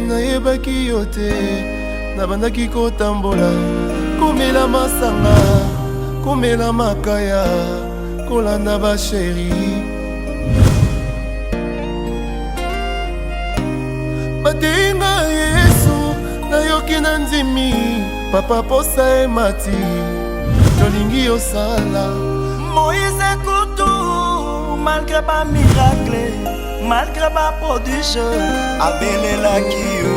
nayebaki yo te nabandaki kotambola komela masanga komela makaya kolanda basheri batenga Yesu nayoki na ndimi papa posa emati tolingi osala Moïse Kutu malgré pas miracle malgré pas prodige abelelaki yo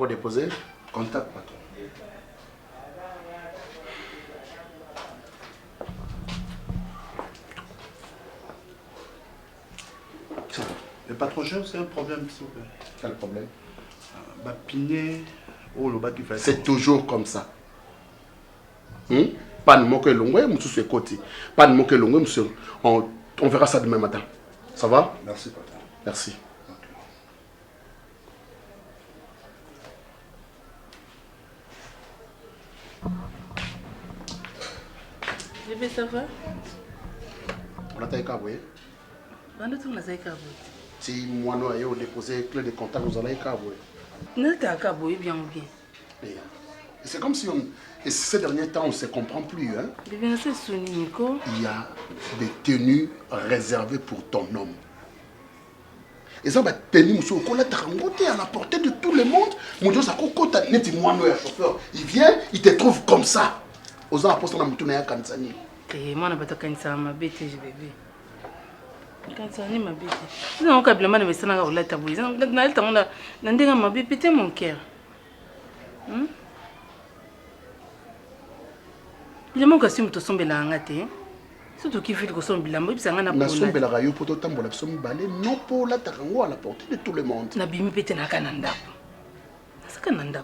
déposer contact patron. Le patron chef, c'est un problème s'il vous plaît. Quel problème? C'est toujours comme ça. Pas de moquer l'ongoué, monsieur sur côté. Pas de moquer l'ongoué, monsieur. On verra ça demain matin. Ça va? Merci patron. Merci. Bébé, ça va? On a taillé caboué. On a tout taillé caboué. Si moi nous avons déposé clé de contact, nous allons caboué. Nous avons caboué bien ou bien. C'est comme si et ces derniers temps on ne se comprend plus. Hein? Bébé, c'est Sony Nico. Il y a des tenues réservées pour ton homme. Et ça va tenir monsieur Okola Tarangote à la portée de tout le monde. Mon Dieu, ça cocote net moi nous chauffeur. Il vient, il te trouve comme ça. Aux apôtres na mutuna ya kansani. Eh moi na bata kanisa ma bête bébé. Kansani ma bête. Non ka bilama na mesana ka ola tabu. Na el tango na ndenga ma bête mon cœur. Il manque que si tu sommes là ngate. Surtout qui fait que son bilambo bisanga na na sombela ka yo poto tambola somi balé non pour la tarango à la portée de tout le monde. Na bimi pete na kananda. Saka nanda.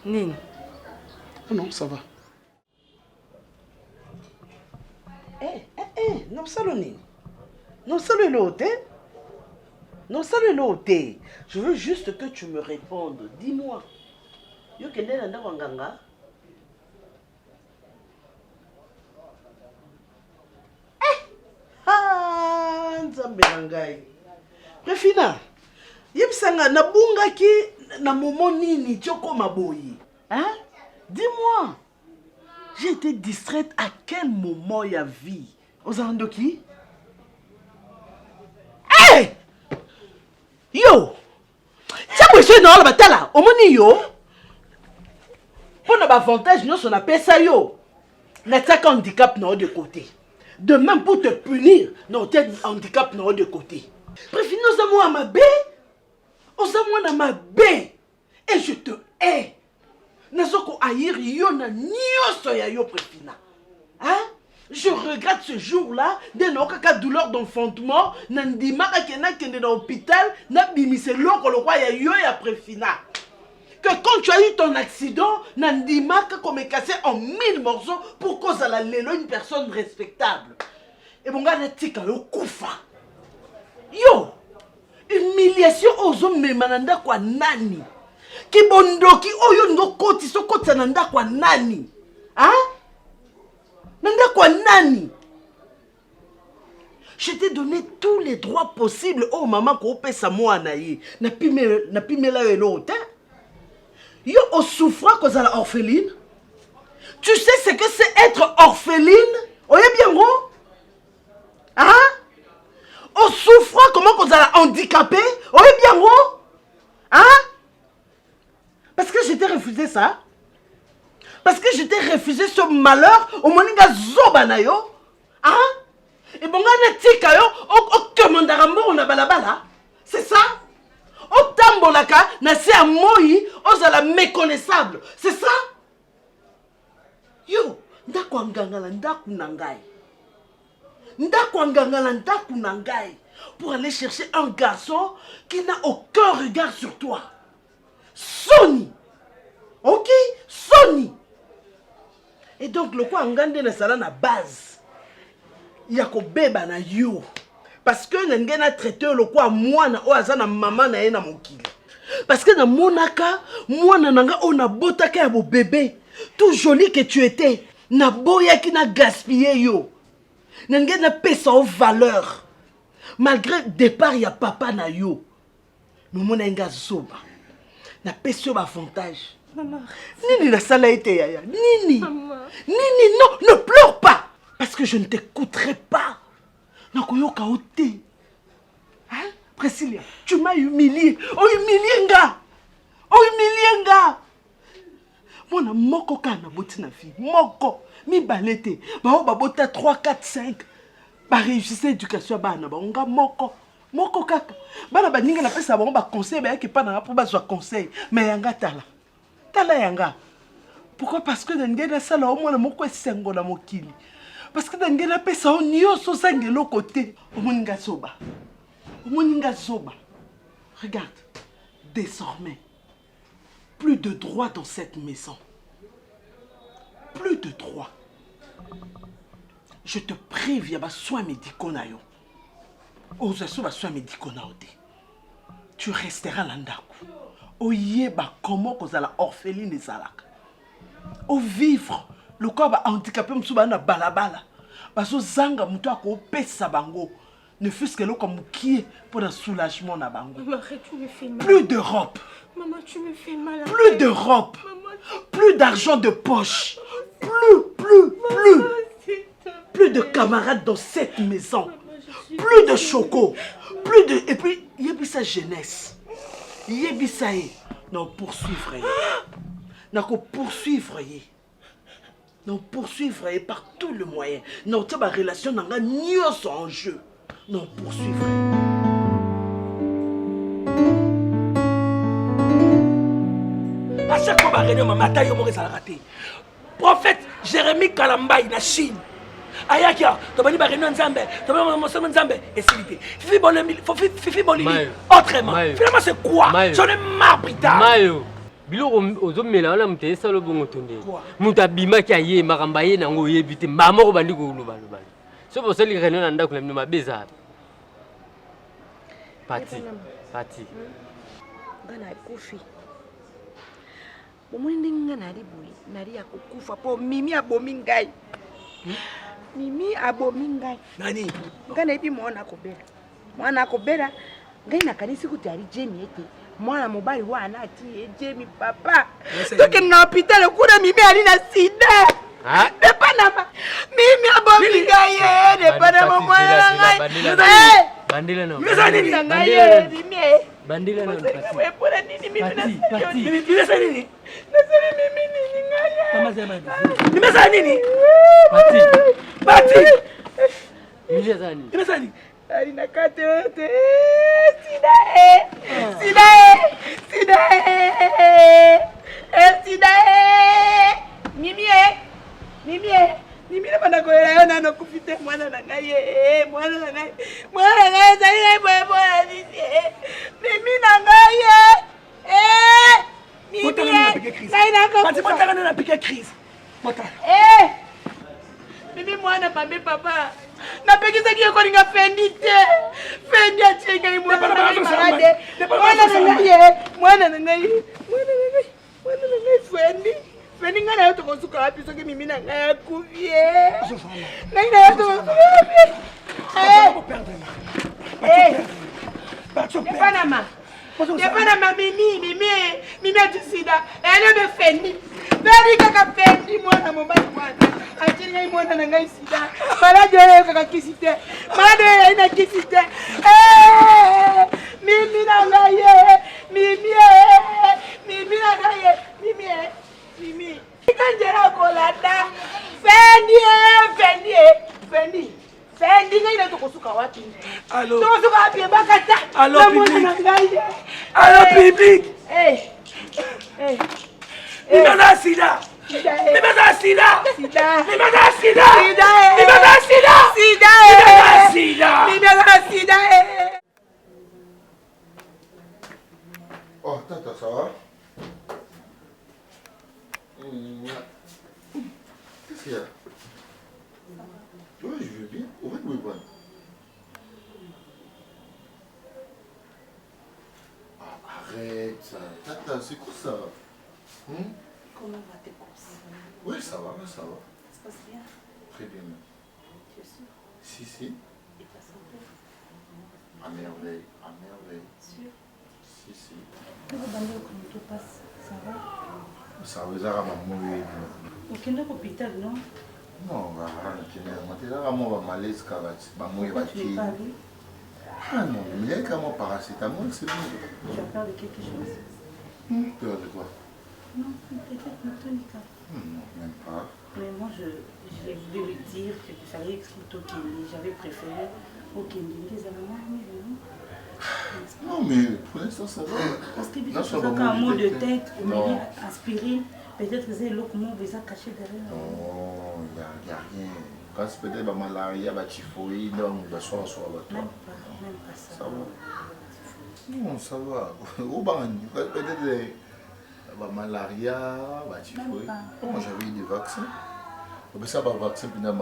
Nini? Oh non, ça va. Non, ça le nini. Non, ça le loté. Non, ça le loté. Je veux juste que tu me répondes. Dis-moi. Yo kende nanda wanganga. Nzambe nangai. Prefina. Yebisanga nabungaki na momo nini tioko maboyi. Hein? Dis-moi. J'ai été distraite à quel moment il y a vie? Aux Andoki? Hey! Yo! Ça vous est dans la bataille au moni yo. Pour notre avantage, nous on appelle ça yo. Notre handicap non de côté. De même pour te punir, notre handicap non de côté. Bref, nous avons à ma baie. Nous avons à ma baie. Et je te hais. Nazoko aïr yo na nyoso ya yo prefina. Hein? Je regrette ce jour-là, de nos douleur d'enfantement, nandima kena kende dans l'hôpital, na bimise loko le roi ya yo ya prefina. Que quand tu as eu ton accident, nandima qu'on est cassé en 1000 morceaux pour cause à la lélo une personne respectable. Et mon gars tika yo kufa. Yo, humiliation aux hommes mais mananda kwa nani. Kibondoki oyo ngo koti so koti nanda kwa nani? Hein? Nanda kwa nani? Je t'ai donné tous les droits possibles oh maman ko pesa moi naïe. Na pime la l'autre. Yo au souffrant cause à la orpheline. Tu sais ce que c'est être orpheline? Oye bien gros? Hein? Au souffrant comment cause à la handicapé? Oye bien gros? Hein? Parce que je t'ai refusé ça. Parce que je t'ai refusé ce malheur au moninga zobanayo. Hein? Et bon gars tika yo o commandara mbo na balabala. C'est ça? Otambolaka, nasi à moi, ozala méconnaissable. C'est ça? Yo, ndako angangala ndaku nangai. Ndako angangala ndaku nangai. Pour aller chercher un garçon qui n'a aucun regard sur toi. Sony. Ok? Sony. Et donc, le quoi angande na sala na base. Yako beba na yo. Parce que n'engé na traité le quoi moi na oaza na maman na na mokili. Parce que na monaka, moi na nanga on a botaka ya bo bébé. Tout joli que tu étais. Na boya qui na gaspillé yo. N'engé na pesa au valeur. Malgré le départ, il y a papa na yo. Nous mon enga zoba. Na pesa au avantage. Maman. Nini la sala été yaya. Nini. Maman. Nini, non, ne pleure pas. Parce que je ne t'écouterai pas. Nakoyoka ote. Hein? Priscilla, tu m'as humilié. Oh, humilié nga. Oh, humilié nga. Mona moko kana boti na fille. Moko. Mi balete. Ba o babota 3, 4, 5. Ba réussissez éducation bana ba nga moko. Moko kaka. Bana ba ninga na pesa ba conseil ba yaki pa na pour ba conseil. Mais yanga tala. Tala yanga. Pourquoi? Parce que ndengena sala au mona moko esengo na mokili. Parce que ndengena pesa o nyoso sangelo côté. Omoninga soba. Omoninga soba. Regarde. Désormais, plus de droit dans cette maison. Plus de droit. Je te prive, il y a des soins médicaux. Soins médicaux. Tu resteras là. Oyeba comment que la orpheline est là. Au vivre, le corps va handicapé msuba na balabala. Baso zanga muto ako pesa bango. Ne fût-ce que l'eau comme qui pour un soulagement na bango. Maman, tu me fais mal. Plus d'Europe. Maman, tu me fais mal. Plus d'Europe. Plus d'argent de poche. Plus de camarades dans cette maison. Plus de choco. Plus de... Et puis, yébissa jeunesse. Yébissa non, poursuivre. Non, poursuivre. Non, poursuivre par tous les moyens. Non, tu as ma relation n'a pas ni en jeu. Non, poursuivre. À chaque fois, je vais raté. Prophète Jérémie Kalamba, il a Chine. Ayakia, tu vas dire que Nzambe, tu vas dire que Nzambe est célibataire. Fifi Bolili, autrement. Finalement, c'est quoi? J'en ai marre, putain. Mayo, biloko ozomela wana muteye salo bongo tonde. Mutu abimaki aye makamba ye nango yebite mama ko bandi ko loba loba. So bosali reno na ndako na bino mabeza. Pati. Ngana kufi. Omwende ngana libuli nali yakukufa po mimi abomi ngai. Mimi abomi ngai. Nani? Ngana ebi mwana kobera. Mwana kobera ngai nakanisi kuti ali Jemi ete. Mwana mobali wana ati Jemi papa. Toke na hôpital kuna mimi ali na sida. Ah? Depanama. Mimi abomi ngai depanama mwana ngai. Bandila no. Mezani ngai mimi. Bandila no. Pora nini mimi na Pati. Nimesa nini? Nasema mimi nini ngaya? Kama zema. Nimesa nini? Pati. Nimesa nini? Nimesa nini? Ari nakate Sida. Mimi na bana koela yana no kufite mwana na ngai mwana na ngai zali bobo nini mimi na ngai mimi Pati motaka na piquer crise. Motaka. mimi mwana pambe papa napekisa kiyo kolinga fendi achenga mwana na ngai fendi ngana yoto kosuka wapi soki mimi na ngai akuvie ngai na yoto kosuka wapi Panama mimi atusida ele be fendi beri kaka fendi mwana mobali mwana achinga mwana na ngai sida malade ele kaka kisite malade ina kisite mimi na ngai mimi kanjera kolada fendi Fendi ngai na tokosuka wapi? Allô. Tokosuka wapi bakata? Allô, public. Allô Allô, public. Eh. Mimeza sida. Mimeza sida. Sida. Mimeza sida. Sida. Mimeza sida. Sida. Mimeza sida. Mimeza sida. Oh, tata, ça va? Qu'est-ce qu'il y a? Ouais, je veux bien. On va te prendre. Ah, arrête ça. Tata, c'est quoi ça? Comment va tes courses? Oui, ça va, ça va. Ça se passe bien? Très bien. Tu es sûr? Si. Et ta santé? À merveille, à merveille. Sûr? Si. Comment tout passe? Ça va? Ça veut dire à maman, oui. Ok, non, hôpital, non? Non, on va dire à maman, malaise, car maman, il va Tu n'es pas allé? Ah non, mais il y a quand même paracétamol, c'est bon. Tu as peur de quelque chose? Peur de quoi? Non, peut-être Motonika. Non, même pas. Mais moi, je voulais lui dire qu'il fallait expliquer qu'il j'avais préféré au Kindi. Les Allemands, non? Non, mais pour l'instant, ça va. Parce que Non, tu as un mot de tête, on aspirine, peut-être que c'est l'autre mot qui est caché derrière. Non, il n'y a rien. Quand c'est peut-être la malaria, la typhoïde, on va soit. Même pas ça. Ça va. Non, ça va. Au ban, peut-être la malaria, la typhoïde. Moi, j'avais eu des vaccins. Mais ça, les vaccins, puis il y a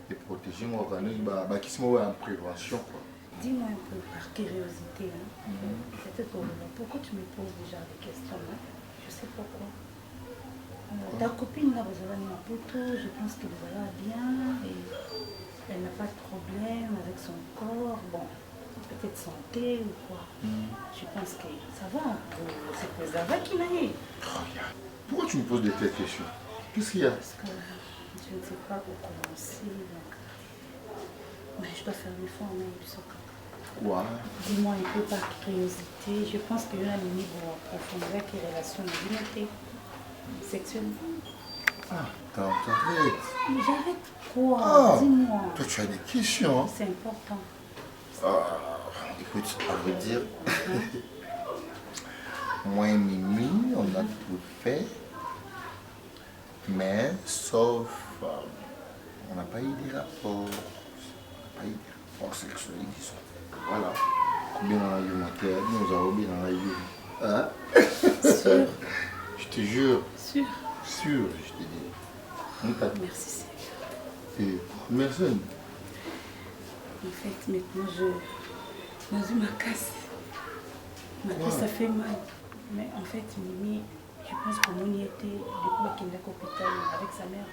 des protéger mon organisme, qui sont en prévention. Dis-moi un peu par curiosité, peut-être pourquoi tu me poses déjà des questions là? Je sais pourquoi. Ta copine là, vous avez un poteau, je pense qu'elle va bien et elle n'a pas de problème avec son corps, bon, peut-être santé ou quoi. Je pense que ça va, on se préserver qu'il aille. Pourquoi tu me poses des telles questions? Qu'est-ce qu'il y a? Parce que je ne sais pas où commencer, donc... Mais je dois faire l'effort, mais ils sont Quoi? Dis-moi un peu par curiosité, je pense qu'il y a un niveau approfondi qui relation à l'unité sexuelle. Ah, t'arrêtes. Mais j'arrête quoi? Dis-moi. Toi, tu as des questions. Hein? C'est important. Écoute, à vrai dire, moi et Mimi, on a tout fait, mais sauf, on n'a pas eu des rapports. Sexuels, disons. Voilà. Combien on a eu matin, nous avons bien dans la vie. Hein? Sûr? Je te jure. Sûr? Sûr, je te dis. Merci, Seigneur. Et merci. En fait, maintenant, je ma casse. Ma casse, ça fait mal. Mais en fait, Mimi, je pense que mon y était depuis qu'il est à l'hôpital avec sa mère.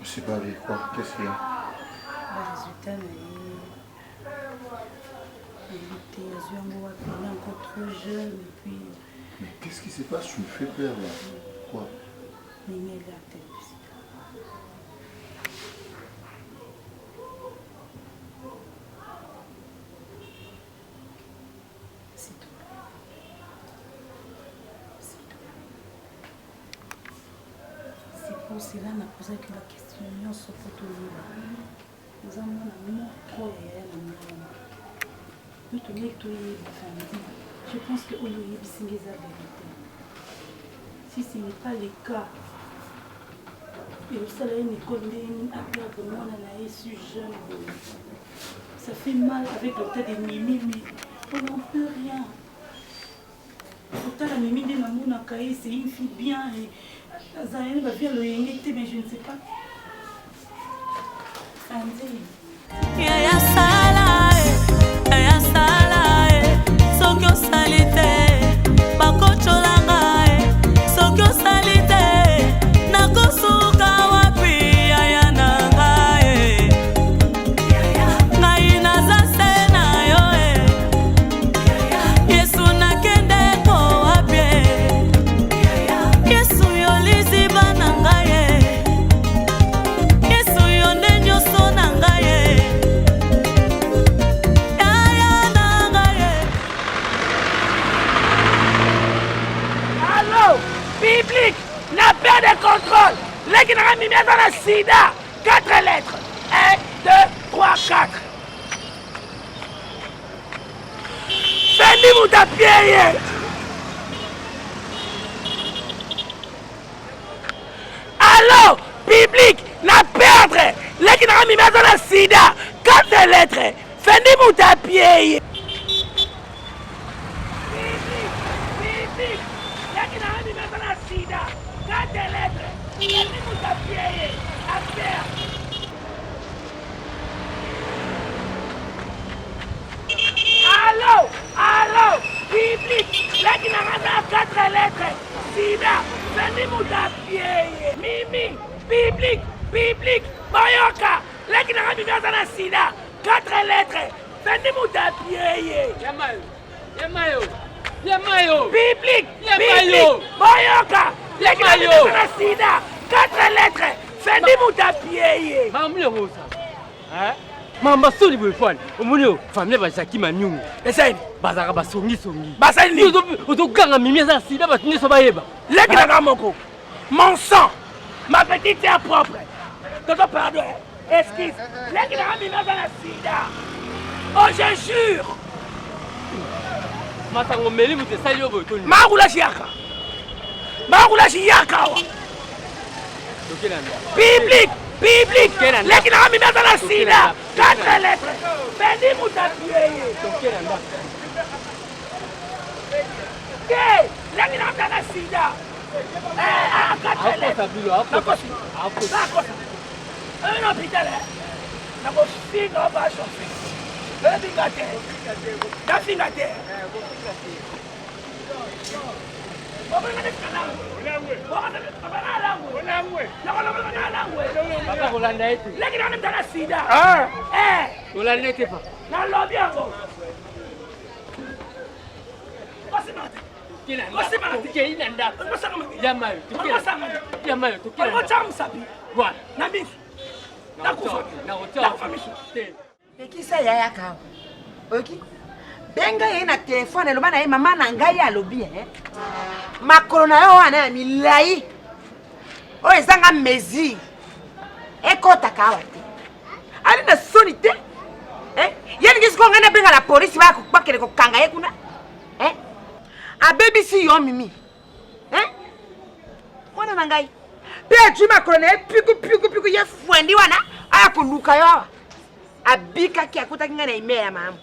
Je sais pas avec quoi. Qu'est-ce qu'il y a? Le résultat, il était encore trop jeune. Et puis... Mais qu'est-ce qui se passe? Tu me fais peur là. Quoi? Mimi, elle est à tête du sida. C'est tout. C'est pour cela qu'on a posé la question sur le photo. Nous avons trop je pense que si ce n'est pas le cas, et ça ça fait mal avec le tas de Mimi, mais on n'en peut rien. Pourtant la Mimi de Mamouna Kaye, c'est une fille bien et Zayane va bien le yengete, mais je ne sais pas. André. dans la sida. 4 lettres. 1, 2, 3, 4. Fendi Moutapieye. Allô, public, la perdre. Les qui n'ont mis dans la sida. 4 lettres. Fendi Moutapieye. Allô, allô, public, là qui n'a pas 4 lettres, Sida, Fendi Moutapieye, Mimi, public, Mayoka, là qui n'a pas dans la Sida, 4 lettres, Fendi Moutapieye. Yamayo, public, Mayoka, là qui n'a pas dans la Sida, 4 lettres, Fendi Moutapieye. Mama soli bwefani omunio famille bashaki manyungu Esaini bazaka basongi Basani otokanga mimi eza sida batunye so bayeba leki na moko mon sang ma petite terre propre toto pardon excuse leki na mimi eza na sida oh je jure matango meli mute sali yo botoni makula shiaka wa public leki na mimi eza na sida 4 lettres Fendi Moutapieye leki na mimi eza na sida 4 lettres un hôpital nakofinga bashofe nafinga te papa kolanda ete leki na mimi eza na sida kolanda ete papa nalobi yango ekisa yaya kawa oki benga ye na telefone eloba na ye mama na ngai alobi makolo na yo wana ya milai oyo ezanga mesure ekotaka awa te ali na soni te ye ningi siko ngai nabenga na polisi bakende kokanga ye kuna abebisi yo mimi mwana na ngai mpe atwi makolo na ye piku ye fwendi wana aya koluka yo awa abikaki akutaki ngai na ime ya mama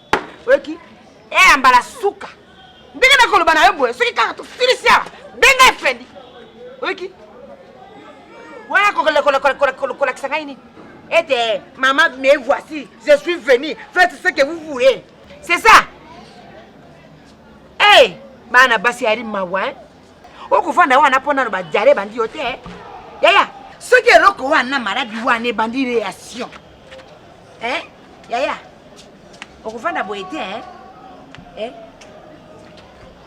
oyoki eyambala suka ndenge nakoloba na yo boye soki kaka tofilisi awa benga efendi oyoki wana kolakisa ngai nini ete mama me voici je suis venu faites ce que vous voulez c'est ça bana basi yali mawa okuvanda wana pona no bajare bandi yote yaya soki eloko wana maladi wana bandi réaction yaya okuvanda boyete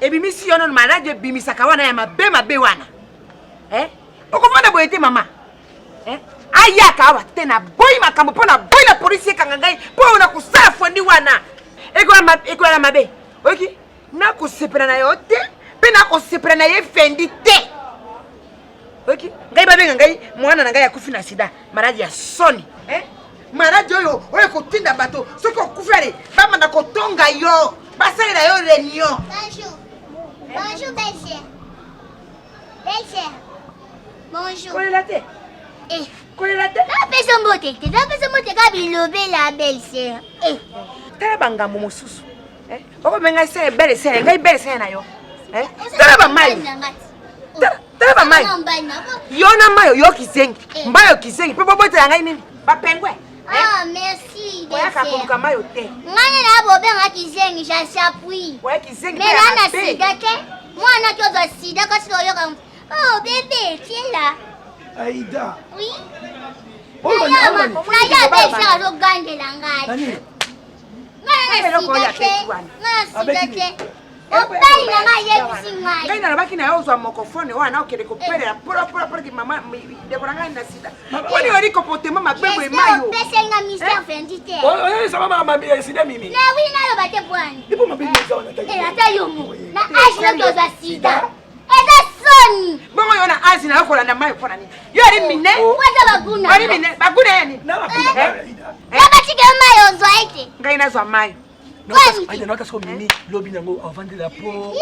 ebimisi yono maladi ebimisaka wana ya mabe wana okuvanda boyete mama ayaka awa te na boyi makambo mpo na boyi na polisi ekanga ngai mpo na kosala fwendi wana ekola mabe oyoki nakosepela na yo te mpe nakosepela na ye fendi te oyoki ngai babenga ngai mwana na ngai akufi na sida maladi ya soni maladi oyo ekotinda bato soki okufi ale bamanda kotonga yo basalela yo réunion. Bonjour belle-sœur. Belle-sœur. Bonjour. Kolela te kolela te napesa mbote te napesa mbote ka bilobe la belle-sœur tala bangambo mosusu okobenga se belle-sœur ngai belle-sœur na yo tala bamai tala bamai yo na mayo yo kisengi mbayo kisengi mpe bobotela ngai nini bapengwe merci oyaka koluka mayo te ngani na bobenga kisengi ja s'appuie oya kisengi mais là na sida te mwana ki ozwa sida kasi oyoka oh bébé tu es là Aïda. oui naya belle-sœur azogandela ngai obali na ngai yebisi ngai ngai nalobaki na yo ozwa mokofone wana okende kopelela poloki mama ndeko na ngai na sida poni oli kopotema mabembo emayo opesenga mystère fendi te oyebisa mama sida mimi mais oui naloba te bwani ipo mabili eza wana ata yo mo na age noki ozwa sida eza Boni. Bongo yona azina ko landa mai kona ni. Yo ari mine. Waza baguna. Ari mine, baguna yani. Na bakuna Aida. Baba chike mayo zoite. Ngai na zo mai. Aida nota sko mimi lobi nango avant de la peau.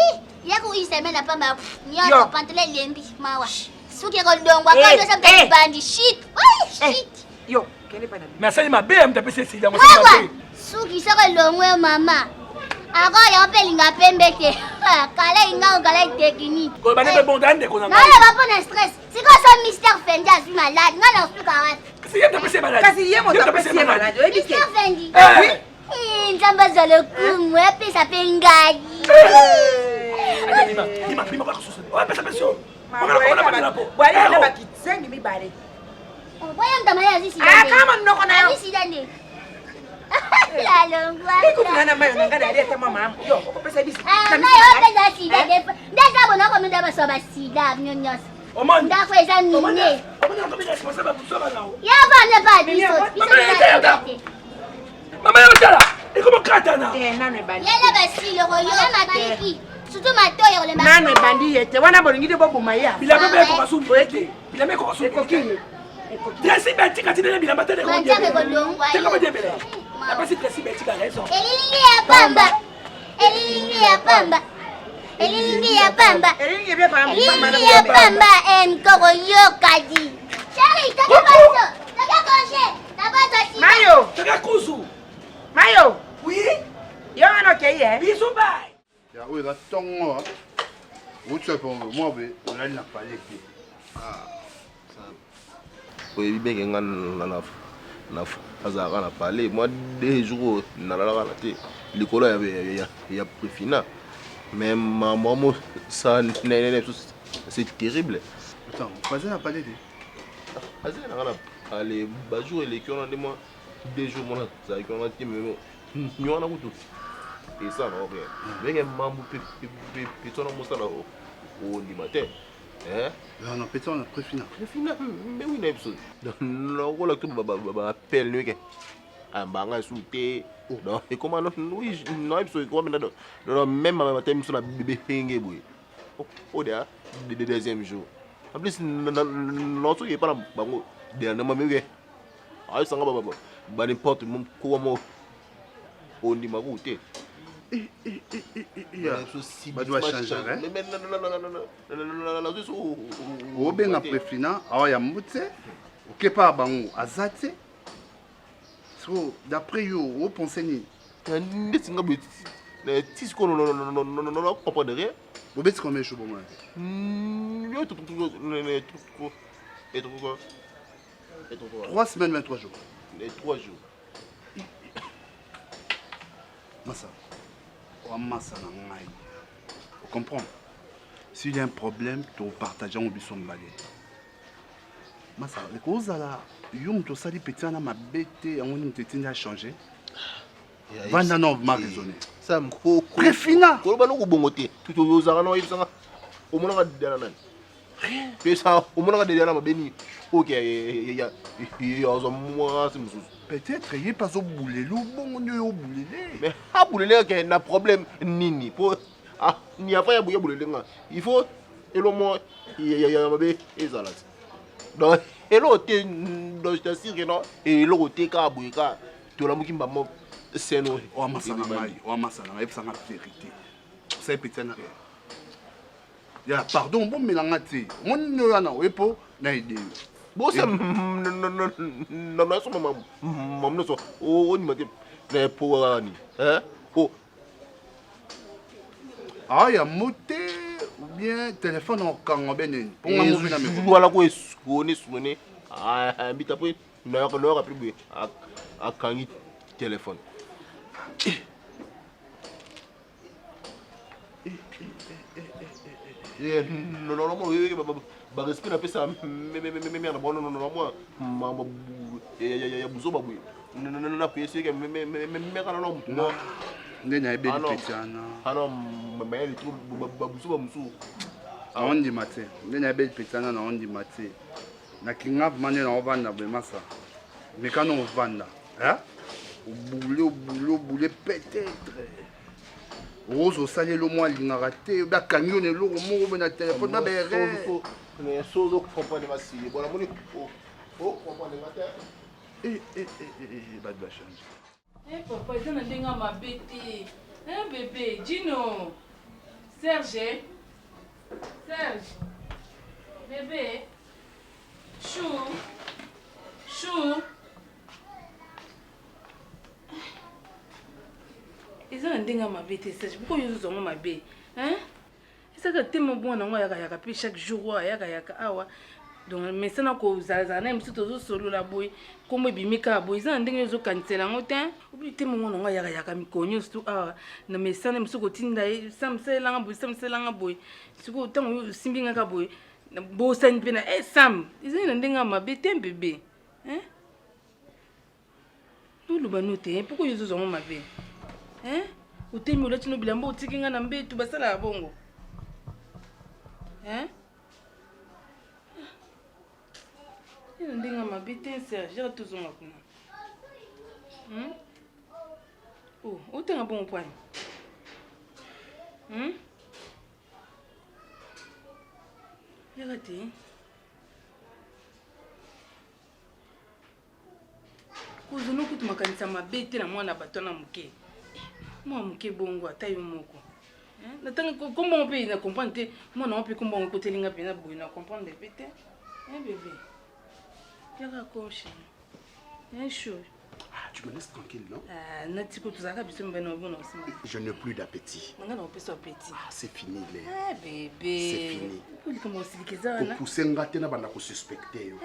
Yako isemena pamba. Nyo pantele lembi mawa. Suki ko dongwa kwa sa bandi shit. Shit. Yo, kene pa na. Mais ça ma BM ta pese sida mo sa ma. Suki saka longwe mama. Ako yo pelinga pembeke. Kala inga kala technique. Ko ba ne bon dande ko na. Non, va pas de stress. C'est quoi ça Mr. Fendi a suis malade. Non, non, plus carré. Kasi yem ta pese malade. Kasi yemo ta pese malade. Mr. Fendi. Oui. Nzamba za le coup, moi pe ça pengai. Dima ba ko so. Ouais, pesa pression. Wali na bakitsengi mibale. Voyons tamaya zizi. Ah, kama nnoko nayo. Zizi dande. La longwa. Kuna mayo nanga na leta mama. Yo, ko pesa bisi. Ah, mayo pesa sida de. Ndaka bona ko munda ba so ba sida nyonyos. Oman. Ndako eza nine. Oman ko bi responsable pour ça là. Ya ba ne ba biso. Mama ya tala. Et comment katana? Nanu bandi. Yala ba silo ko yo matiki. Surtout matoyo le mama. Nanu bandi yete. Wana bolingide bobu maya. Bila bebe ko basumbu ete. Bila me ko basumbu. Kokini. Tresi beti katine bila matene ko. Mantake ko longwa. Teka ba debele. La pesi tresi beti ka raison. Elilingi ya pamba. Elilingi ya pamba. Elilingi ya pamba. Elingi bia pa Elilingi ya pamba koko yo kadi. Chérie, taka baso. Taka konche. Taka si. Mayo. Teka kuzu. Mayo. Oui. Yo ano keye. Bisou bye. Ya oui, la tongo. Où tu es pour moi, on a n'a pas les pieds. Oui, bien que na azara na parler moi des jours na la raté l'école il y a préfina même maman ça c'est terrible. Attends, vas-y n'a pas les pieds. Vas-y na aller bajour les qui on a des mois des jours moi ça qui on a dit mais nous on a tout et ça va bien bien que maman peut ton mo ça là au matin. Non, peut-être on a préfina. Préfina, mais oui, n'est pas ça. Non, on a tout appel nous que un banga souté. Non, et comment oui, non, parce que comme même ma thème sur la bébé pengue boy. Oh là, le deuxième jour. En plus, non, il pas là, bango, dernièrement mais ah, ça va bah n'importe mon comment on dit ma route. Bah doit changer hein. Au ben après fina, ah ya mutse. OK pas bango azate. So d'après yo, vous pensez ni ndetsinga but tis ko non comprendre rien. Vous bêtes combien de jours moi? Yo tout 3 semaines 23 jours. Les 3 jours. Massa. Vous comprenez? S'il y a un problème, tu partages au bisson balé. Massa, les causes là, yum to sali petit na ma bête, on une tétine a changé. Vanda non m'a raisonné. Ça me ko préfina. Ko ba no ko bongote. Tu ozanga no yibsanga. O mona ka dela nan. Pesa o mona ka dela ma beni. OK, ya zo moi c'est mususu. Peut-être il pas au bouler, le bon on est au bouler. Mais à bouler qu'il y a un problème nini pour ah n'y a pas ya bouler nga. Il faut et le moi il y a ma bé et ça là. Donc et l'autre donc je t'assure que non et l'autre ka bouiller ka to la mukimba mo c'est non. O masana mai, o masana mai ça la vérité. Ça petit na. Ya pardon bon melangati. On ne ana wepo na idée. Bon ça non so maman non so on m'a dit mais pour ani hein oh ah ya moté ou bien téléphone en kango benen pour nga movie na me voilà ko sonné ah mbita po na ko plus à kangi téléphone non ba respect na pesa mais na bon non moi mama ya buzo ba bui na pesa que mais kana no non ndenya ebe petana ano mais tout ba buzo ba musu a on dit matin ndenya ebe petana na on dit matin na kinga mane na ovanda be masa mais quand on vanda hein au boulot peut-être Rose au salé le mois l'ingaraté, ba camion et l'eau au na téléphone ba béré. Les choses qui font pas de ma scie. Bon la monnaie. Oh, comprendre les matins. Bad bachan. Eh papa, ils ont ndinga ma bébé. Hein bébé, Gino. Serge. Serge. Bébé. Chou. Chou. Ils ont ndinga ma bébé, Serge. Pourquoi ils ont ma bébé? Hein? C'est que tellement bon na ngwa yaka puis chaque jour yaka awa. Donc mais ça na ko zaza na msu tozo solo la boy kombo bimika boy za ndenge zo kansela ngotin obi temo ngona nga yaka mikonyo stu awa na mais ça na msu ko tinda samsela nga boy suko tango simbinga ka boy na bo san pena sam izina ndenga mabete bébé hein lulu banote pourquoi yo zo mabe hein utemi olati no bilamba otikinga na mbetu basala bongo hein il ndinga mabite Serge tozonga kuna oh utenga bon point yagati kuzono kutumakanisa mabete na mwana batona muke mwa muke bongo atayo moko natanga comment on peut na comprendre moi non peut comment on côté linga pena boy na comprendre bébé bébé yaka coach chaud. Tu me laisses tranquille, non? Je n'ai plus d'appétit. C'est fini, les. Bébé. C'est fini. Ko pousser ngate na banda ko suspecter yo.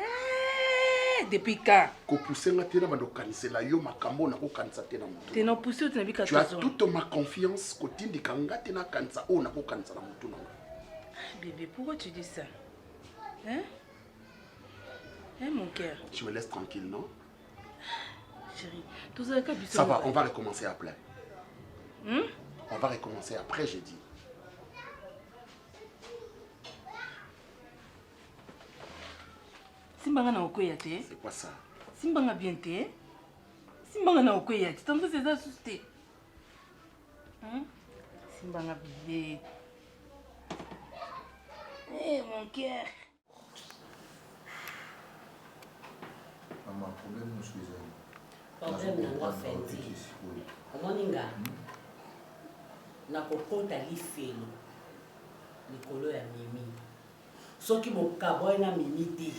Depuis quand? Ko pousser ngate na banda ko kanisela yo makambo na ko kanisa te na mutu. Te no pousser tu na bika. Tu as toute ma confiance ko tindi kangate na kanisa o na ko kanisa na mutu na. Bébé, pourquoi tu dis ça? Hein? Hein, mon cœur? Tu me laisses tranquille, non? Chérie, ça va, on va recommencer après. On va recommencer après, j'ai dit. Simbanga na okoyate. C'est quoi ça? Simbanga bien te. Simbanga na okoyate. Tant que c'est ça susté. Simbanga bébé. Eh mon cœur. Maman, problème nous suis problème na nga fendi omoni nga nakokota lifelo likolo ya mimi soki mokabo na mimi te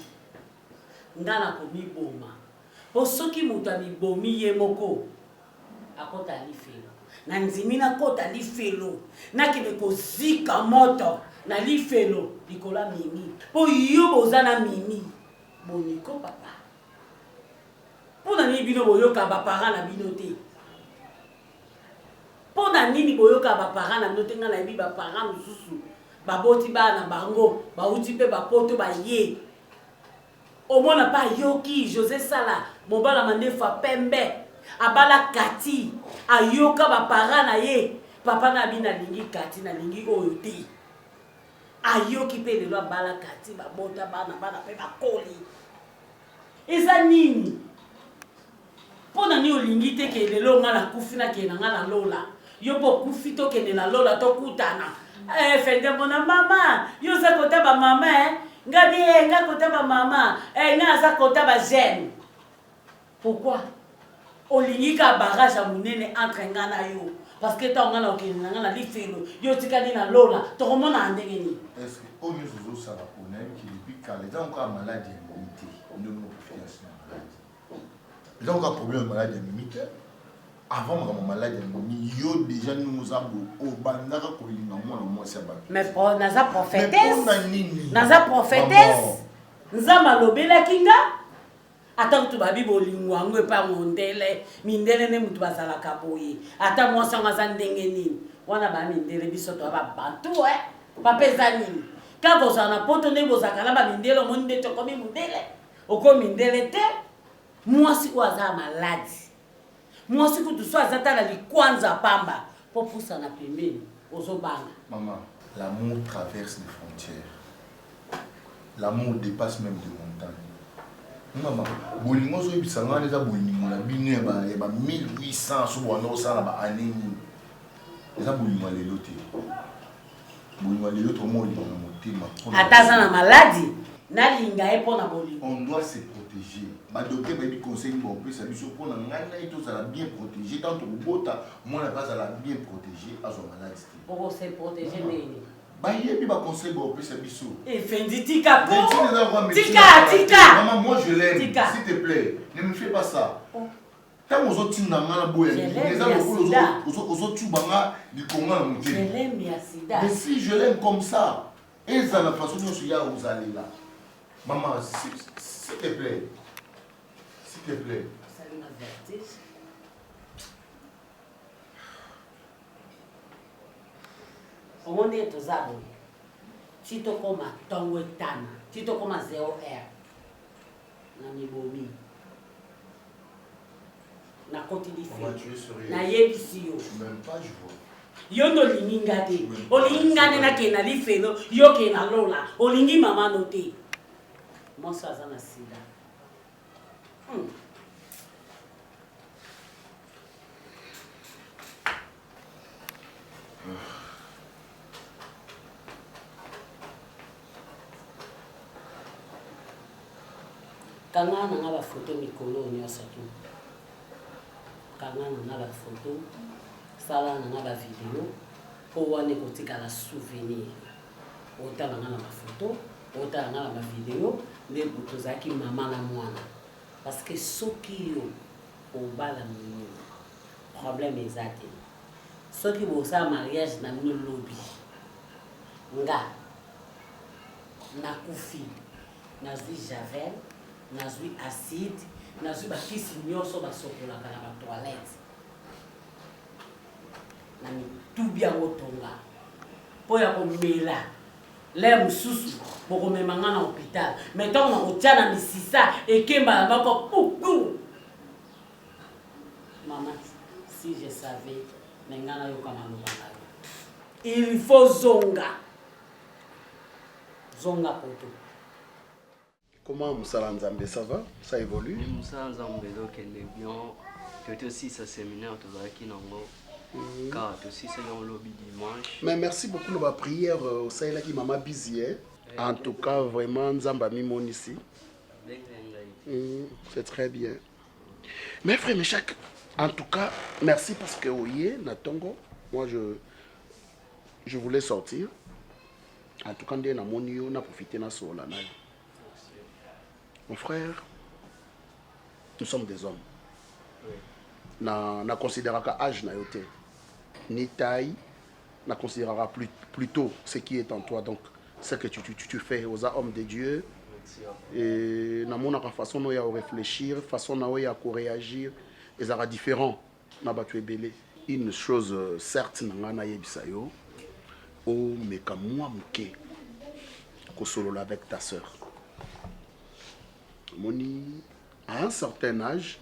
nga nakomiboma po soki moto amibomi ye moko akota lifelo na nzimi nakota lifelo nakende kozika moto na lifelo likolo ya mimi po yo boza na mimi boniko papa pona nini bino boyoka ba parents na bino te pona nini boyoka ba parents na bino te nga na yebi ba parents mususu baboti bana bango bauti pe bapoto ba ye omona pa yoki José Sala mobala mandefa pembe abala kati ayoka ba parents na ye papa na bina lingi kati na lingi oyo te ayoki pe lelo abala kati babota bana pe bakoli eza nini pona ni olingi te ke lelo nga na kufi na ke na nga na lola yo po kufi to ke na lola to kutana fende mona mama yo za kota ba mama nga bien nga kota ba mama nga za kota ba jeune pourquoi olingi ka barrage a munene entre nga na yo parce que ta nga na ke na nga na lifelo yo tikali na lola to komona ndenge ni est-ce que au lieu de ça va connaître qui depuis quand les gens encore malade immunité on ne nous confiance les gens ont un problème de maladie immunité. Avant de maladie immunité, yo déjà nous avons au bandara ko linga moi c'est ba. Mais pour naza prophétesse. Naza prophétesse. Nza malobela kinga. Ata tu babi bolingwa ngwe pa mondele, mindele ne mutu bazala kaboye. Ata moi sanga za ndenge nini. Wana ba mindele biso to ba bantu pa pesa nini. Ka boza na poto ne boza kala ba mindele monde to komi mondele. Oko mindele te. Moi si kwa za maladi. Moi si kutu so azata la likwanza pamba pour poussa na pembeni ozobanga. Maman, l'amour traverse les frontières. L'amour dépasse même des montagnes. Maman, bolingo so bisanga neza bolingo na binu ba 1800 so wana osala ba année. eza bolingwa lelo te bolingwa lelo toma olinga na motema ata aza na maladi nalinga ye mpo na bolingo. On doit se protéger. Badocteur bayebi conseil bopesa biso mpona ngai na ye tozala bien protégé tant tokobota mwana mpe azala bien protégé azwa maladi te okose protégé nini bayebi baconseil bopesa biso efendi tika po tika tika moi je l'aime s'il te plaît ne me fais pas ça ntango ozotinda nga na boya eza lokolo ozotuba nga likonga na motema mais si je l'aime comme ça eza na façon nyonso ya ozalela maman s'il te plaît s'il te plaît omoni ete oza boye ti tokóma ntongo etana ti tokóma 0r na mibomi nakoti life nayebisi yo yo ndolingi nga te olingi nga nde nakee na lifelo yo kee na lola olingi mamano te moso aza na sida kanga nanga bafoto mikolo nyonso tu kanga nanga bafoto sala nanga bavideo mpo wana ekotikala souvenir otalanga na bafoto otalanga na bavideo nde tozalaki mama na mwana parce que soki yo obala mino problème eza te soki bosala mariage na mino lobi nga nakufi nazwi javel nazwi acide nazwi bakisi nyonso basokolaka na batoilette na mitubi yango tonga mpo ya komela le mosusu bokomema nga na hôpital mai ntango na kotia na misisa ekemba na bako pupu mama si je savais me nga nayoka maloba na yo il faut zonga poto. Comment Moussala Nzambe, ça va? Ça évolue? Moussala Nzambe, donc elle est bien. Tu aussi ce séminaire, tu vas qui n'engo. Car tu aussi c'est un lobby dimanche. Mais merci beaucoup de ma prière. Ça est là qui m'a busy. En tout cas, vraiment, Nzamba Mimon ici. C'est très bien. Mes frères, mes chèques, en tout cas, merci parce que oui, Natongo, moi je voulais sortir. En tout cas, on a profité de ça. Mon frère, nous sommes des hommes. Na considérera âge na yote ni taille, na considérera plutôt ce qui est en toi, donc ce que tu fais aux hommes de Dieu. Et na mon façon de réfléchir, façon de réagir, ils sera différent. Na batu ebele. Une chose certes na yebisayo, oh mais comme moi muke ko solo avec ta sœur. Moni à un certain âge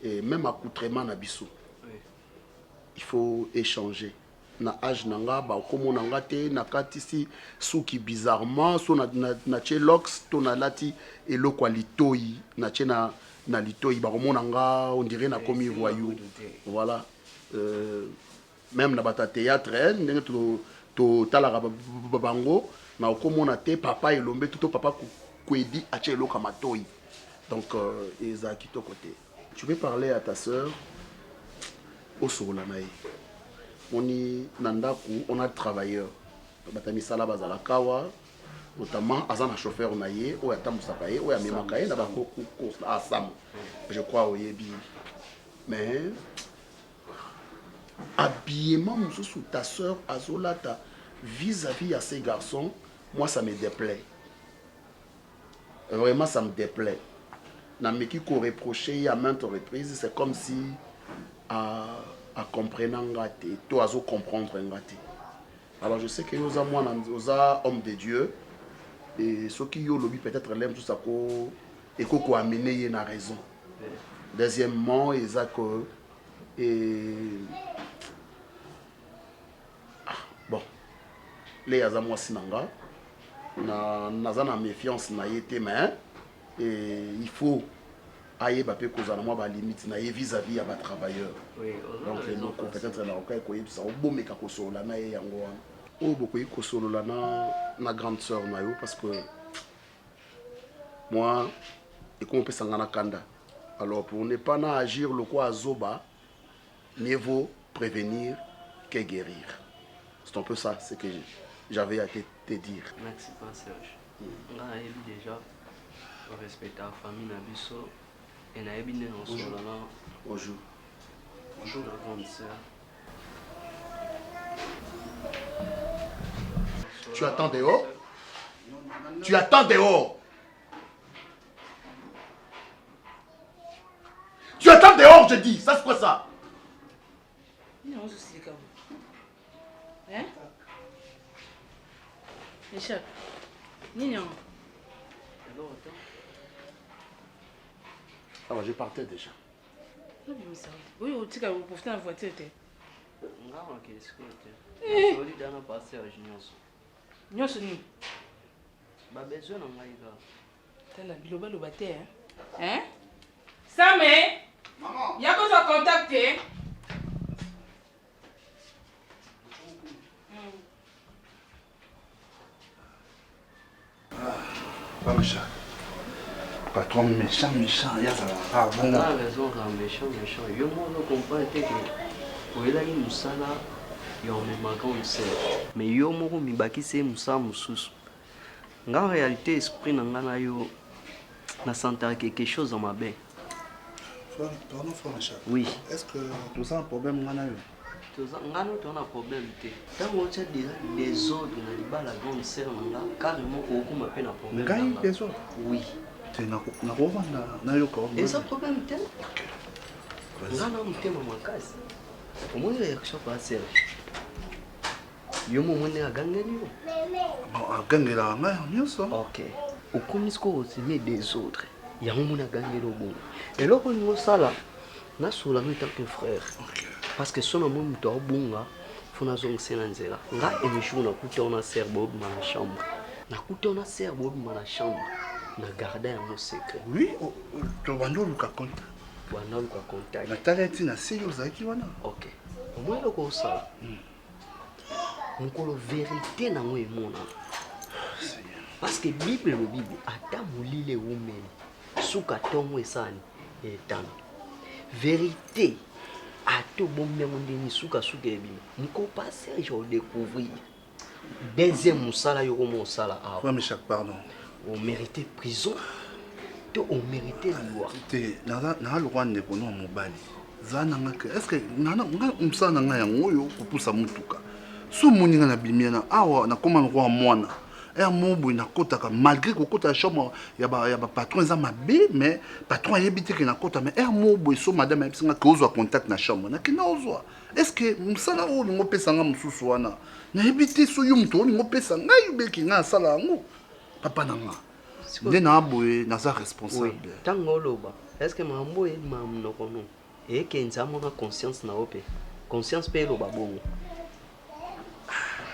et même accoutrement na biso. Il faut échanger. Na âge nanga ba komo nanga te na katisi souki bizarrement so na chelox to na lati eloko litoi na chena na litoi ba komo nanga on dirait na komi voyou. Voilà. Même na bata théâtre ndenge to talaka bango na komo na te papa elombe tout papa kwedi a cheloka matoi. Donc eza kito côté. Tu veux parler à ta sœur au Solanaï. On y nandaku, on a des travailleurs. Batami sala bazala kawa, notamment azana chauffeur naïe, ou atam sakaye, ou amemakaye, na bako asam. Je crois au yebi. Mais habillement sous ta sœur azolata vis-à-vis à ces garçons, moi ça me déplaît. Vraiment ça me déplaît. Nameki ko reproché à maintes reprises, c'est comme si à comprendre ngate, toi à comprendre ngate. Alors je sais que nous sommes hommes de Dieu et ceux qui ont lobby peut-être l'aiment tout ça et qu'on a amené une raison. Deuxièmement, ils ont bon les azamwa sinanga na méfiance na yete mais et il faut aye bape kozana moi ba limite na ye vis-à-vis ya ba travailleurs. Oui, donc nous peut-être na okai ko yebisa obomeka ko solola na ye yango wana. O bokoyi ko solola na grande sœur na yo parce que moi et comment peut s'engana kanda. Alors pour ne pas agir le quoi zoba, mieux vaut prévenir que guérir. C'est un peu ça ce que j'avais à te dire. Merci pas Serge. On a déjà respecter la famille Nabiso et na ebine en solo là. Bonjour. Bonjour la grande sœur. Tu attends dehors? Tu attends dehors? Tu attends dehors, je dis. Ça c'est quoi ça? Non, je suis comme. Hein? Échappe. Nignon. Ça va, je partais déjà. Oui, tu as profité de la voiture. Non, qu'est-ce que tu as? Je suis dans passé à Junior. Nyon soni. Ba besoin na ngai ga. Tala biloba loba te hein. Hein? Samé. Maman. Ya ko so contacter. Pas méchant. Patron méchant, il y a ça. Ah bon. Ah, raison, méchant. Yo mo no comprendre que oela ki musala yo me makan se. Mais yo mo mi baki se musa mususu. En réalité, esprit na yo na senta quelque chose dans ma baie. Pardon, frère Michel. Oui. Est-ce que tu as un problème ngana yo? Tu as un problème te. Tant que tu as des ordres na liba la grande sœur nga carrément ko ma peine à problème. Ngai des ordres. Oui. Tu na rovanda na yo ko. Et ça problème te. Ngana mutema makasi. Comment réaction pas sœur? Yo mo mone agangeli yo. Agangela nga nyonso. OK. Okomisko osime des autres. Ya mo mona agangeli obongo. Et là on ngo sala na sula en tant que frère. OK. Parce que son amour muto obonga fona zong senanzela. Nga emission na kutona sœur bob na chambre. Na kutona sœur bob na chambre. Na garder un secret. Oui, tu vas nous le contact. Wana luka contact. Na talenti na seyo zaki wana. OK. Moi loko ça. Nkolo vérité na ngo emona. Parce que Bible ata mulile women. Suka tongo esani etana. Vérité ato bombe mondeni suka ebima. Nko passer je découvrir. Deuxième musala yoko mosala a. Ouais mais chaque pardon. On méritait prison. To on méritait loi. Te na le roi ne kono mobali. Zana ngaka est-ce que nana umsana nga yango yo kupusa mutuka. So moninga na bimiana awa na koma roi mwana. Et mobu na kotaka malgré ko kota chambre ya ba patron za mabe mais patron yebite ke na kota mais mobu so madame ebisinga ke ozwa contact na chambre na kina ozwa. Est-ce que msala o lingo pesa nga mususu wana na yebite so yo mto lingo pesa nga yubeki nga sala ngo papa nanga. Nde na aboye na za responsable. Tango loba. Est-ce que mambo e mamno kono? Et que nzamo na conscience na ope. Conscience pe loba bongo.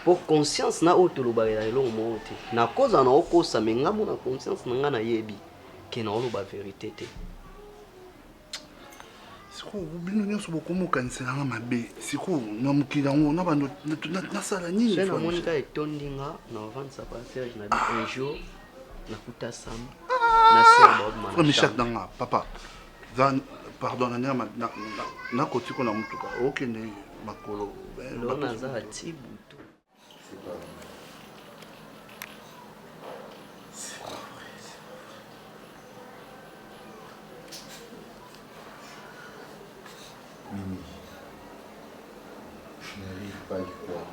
Pour conscience na oto loba ya elongo monte. Na cause na okosa menga mo na conscience na nga na yebi ke na loba vérité te. Siko bino nyonso bokomoka nsenanga mabe. Siko na mukila ngo na bando na sala nini. Je na monika etondinga na vendre sa passage na un jour na kuta sam na sebo ma. Frère Michel danga papa. Pardon na kotiko na mutuka. Okende makolo. Lona za tibu. C'est pas vrai. C'est pas vrai. Mimi, je n'arrive pas à y croire.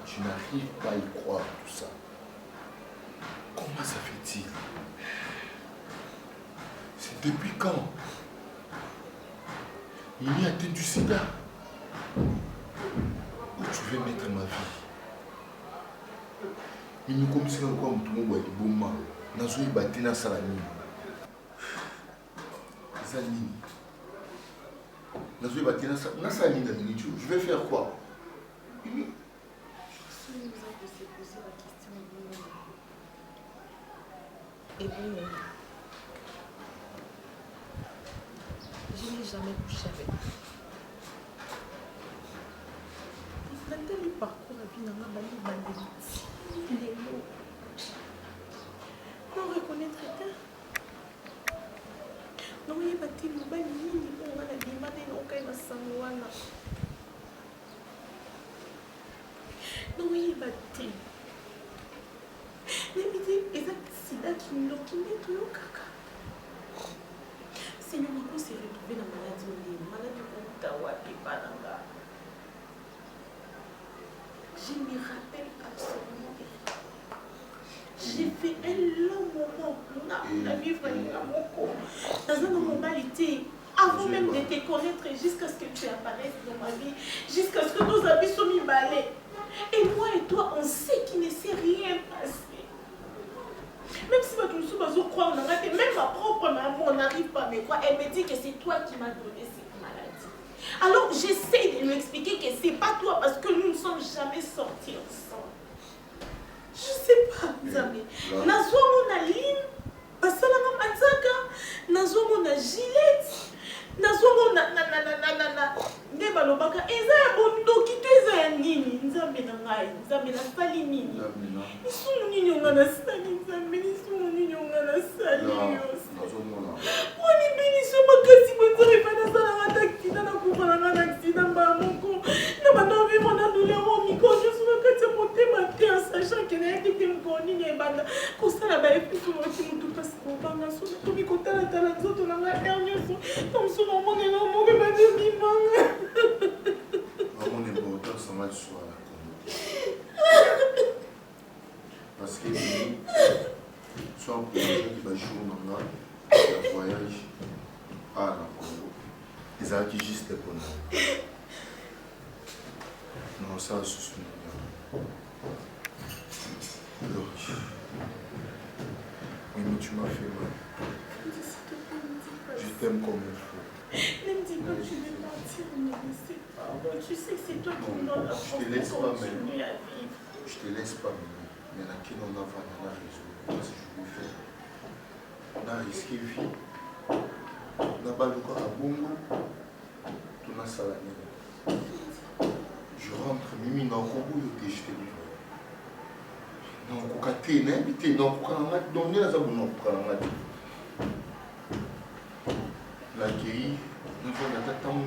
Je n'arrive pas à y croire tout ça. Comment ça fait-il? C'est depuis quand? Il y a atteint du sida. Où tu veux mettre ma vie? Il nous comme si on a un bon moment. Nous avons battu dans la nuit. Zanini. Nous avons battu dans la nuit. Je vais faire quoi? Et bon, jamais coucher avec toi. Nathalie parcours la vie n'a pas les mots. Non reconnaître ta. Non y bâti le bal ni on a la demande non kay na sangwana. Non y bâti. Mais il y a sida qui nous qui tout kaka. Seigneur nous s'est retrouvé dans la maladie pour tawa et bananga. Je me rappelle absolument. J'ai fait un long moment pour la vivre dans un moment été, avant même de te connaître, jusqu'à ce que tu apparaisses dans ma vie, jusqu'à ce que nos habits soient mis balais. Et moi et toi, on sait qu'il ne s'est rien passé. Même si ma douce va croire en arrêt, même ma propre maman n'arrive pas à me croire, elle me dit que c'est toi qui m'as donné cette maladie. Alors j'essaie de lui expliquer que c'est pas toi parce que nous ne sommes jamais sortis ensemble. Je sais pas, Nzambe. Nazwa mon aline, basalanga manzaka, nazwa mon Gillette, nazwa mon ne balobaka eza ya bondoki to eza ya nini Nzambe na ngai, Nzambe na sali nini. Isumu nini onga na sali Nzambe, isumu nini onga na sali yose. Wani bini so makasi bonzore pa na sala ngata accident na kufa na accident ba moko. Na bando vi mona douleur au micro je suis kati monter ma terre sachant que na été mko nini ebanda. Ko sala ba epi so moti mutu pasi ko banga so to mi ko tala tala zoto na ngata nyoso. Comme so no mona na mo ke ba de mi manga. Vraiment l'important ça va soit à la communauté. Parce que soit un projet qui va jouer dans le voyage à la Congo. Ils ont acquis juste pour nous. Non, ça se souvient. Donc, oui, mais tu m'as fait mal. Je t'aime comme il faut. Ne me dis pas que tu veux partir, ne me laisse pas. Tu sais que c'est toi qui me donne la force Je te laisse de pas, continuer à vivre. Je te laisse pas, mais il y en a qui n'ont pas la raison. Qu'est-ce que je vais faire? On a risqué vie. On a baluka à Bongo. On a salami. Je rentre, Mimi, dans le Congo, je t'ai jeté du vent. Non, on a été invité, non, on a donné la zone, non, on a dit. L'accueil, nous avons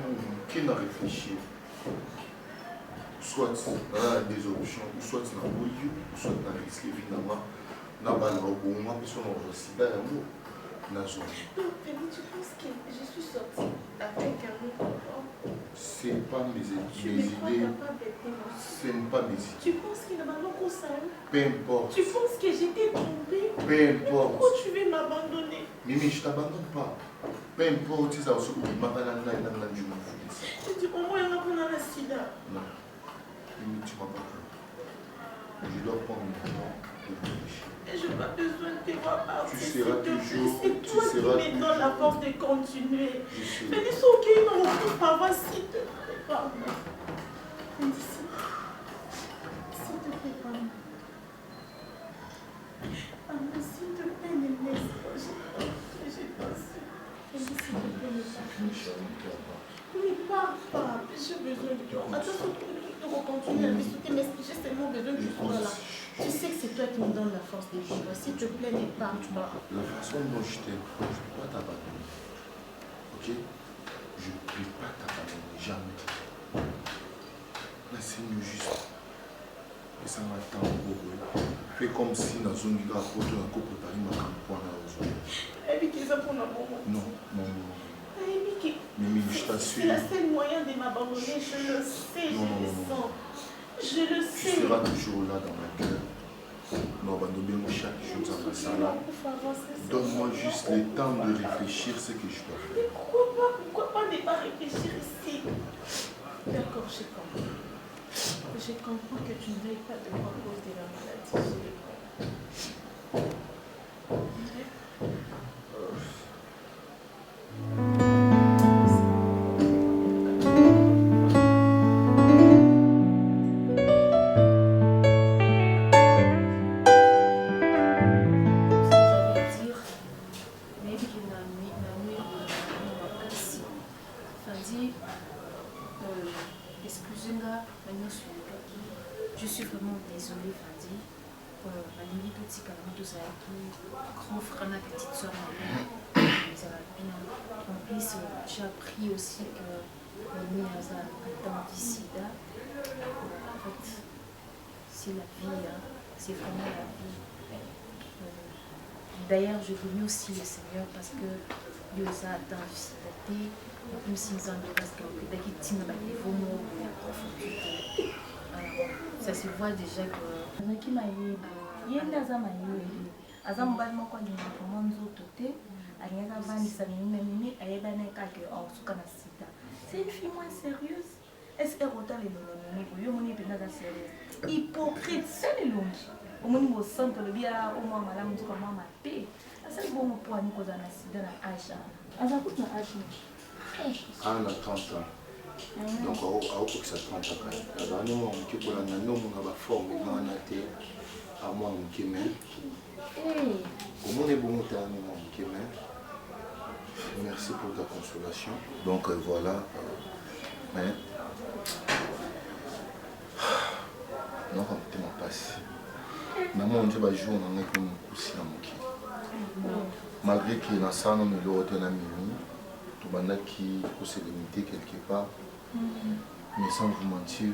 qui n'a réfléchi. Soit des options, soit dans le milieu, soit dans le risque, évidemment. Dans le bon moment, parce qu'on a aussi dans l'amour. Donc, Félix, tu penses que je suis sortie avec un autre homme? Ce n'est pas mes idées. Ce n'est pas mes idées. Tu penses qu'il m'a non concerné? Peu importe. Tu penses que j'étais trompée? Peu importe. Pourquoi tu veux m'abandonner? Mimi, je ne t'abandonne pas. Peu importe, tu sais, je Tu dis comment il y en a qu'on a la sida? Non. Mimi, tu m'as pas pris. Je dois prendre mon temps de réfléchir. Et je n'ai pas besoin de te voir partir. Tu seras toujours. C'est toi qui me donnes la force de continuer. Mais dis ok, non, pas va, s'il te plaît, pardon. S'il te plaît, pardon. Pardon, s'il te plaît, ne me laisse pas. J'ai pensé. S'il te plaît, ne pas. Mais pas. J'ai besoin de toi. Attends, tu vas continuer à m'expliquer, mais j'ai seulement besoin que tu sois là. Tu sais que c'est toi qui me donne la force de vivre. S'il te plaît, ne pars pas. La façon dont je t'aime, je ne peux pas t'abandonner. Ok? Je ne peux pas t'abandonner, jamais. Là, c'est mieux juste. Et ça m'attend beaucoup. Fais comme si dans une ville à côté, on a préparé ma campagne à aujourd'hui. Et puis, qu'ils ont pour un moment. Non. Mais je t'assure. c'est le seul moyen de m'abandonner, je le sais, non. Je le sais. Tu seras toujours là dans ma cœur. Non, on va nous bien chaque chose dans la salle. Donne-moi juste le temps de réfléchir ce que je dois faire. Mais pourquoi pas ne pas réfléchir ici? D'accord, j'ai compris. J'ai compris que tu ne veuilles pas de moi à cause de la maladie. Fadi, excusez-moi, je suis vraiment désolée, Fadi. Valérie Petit Calme, tout ça, grand frère, ma petite soeur, en plus, j'ai appris aussi que Mamie a atteint du sida. En fait, c'est la vie, hein. C'est vraiment la vie. D'ailleurs, je bénis aussi le Seigneur parce que Dieu a atteint du sida. Même si nous avons parce que dès qu'il tient dans les veaux mots, ça se voit déjà que. Qui m'a dit, il y a des amis. Azam balmo kwa ni mama nzoto te alianza vandisa mimi ayebana kake osuka na sida. C'est une fille moins sérieuse. Est-ce qu'elle retourne les bonhommes? Yo moni pena da sérieuse. Hypocrite, c'est le long. Au moins au centre le bien au moins madame nzoka mama pe. Ça c'est bon pour ni koza na sida na Aisha. Azaku na Aisha. On a 30 ans. Donc au que ça 30 ans. Là nous on qui pour la nano on va former dans la terre. À moi mon kémen. Comment est bon mon kémen. Merci pour ta consolation. Donc voilà. Mais non, tu m'as passé. Maman, on dit que je n'ai pas aussi à mon malgré qu'il y a ça, on est l'autre un ami. Tout le monde qui peut se limiter quelque part. Mais sans vous mentir.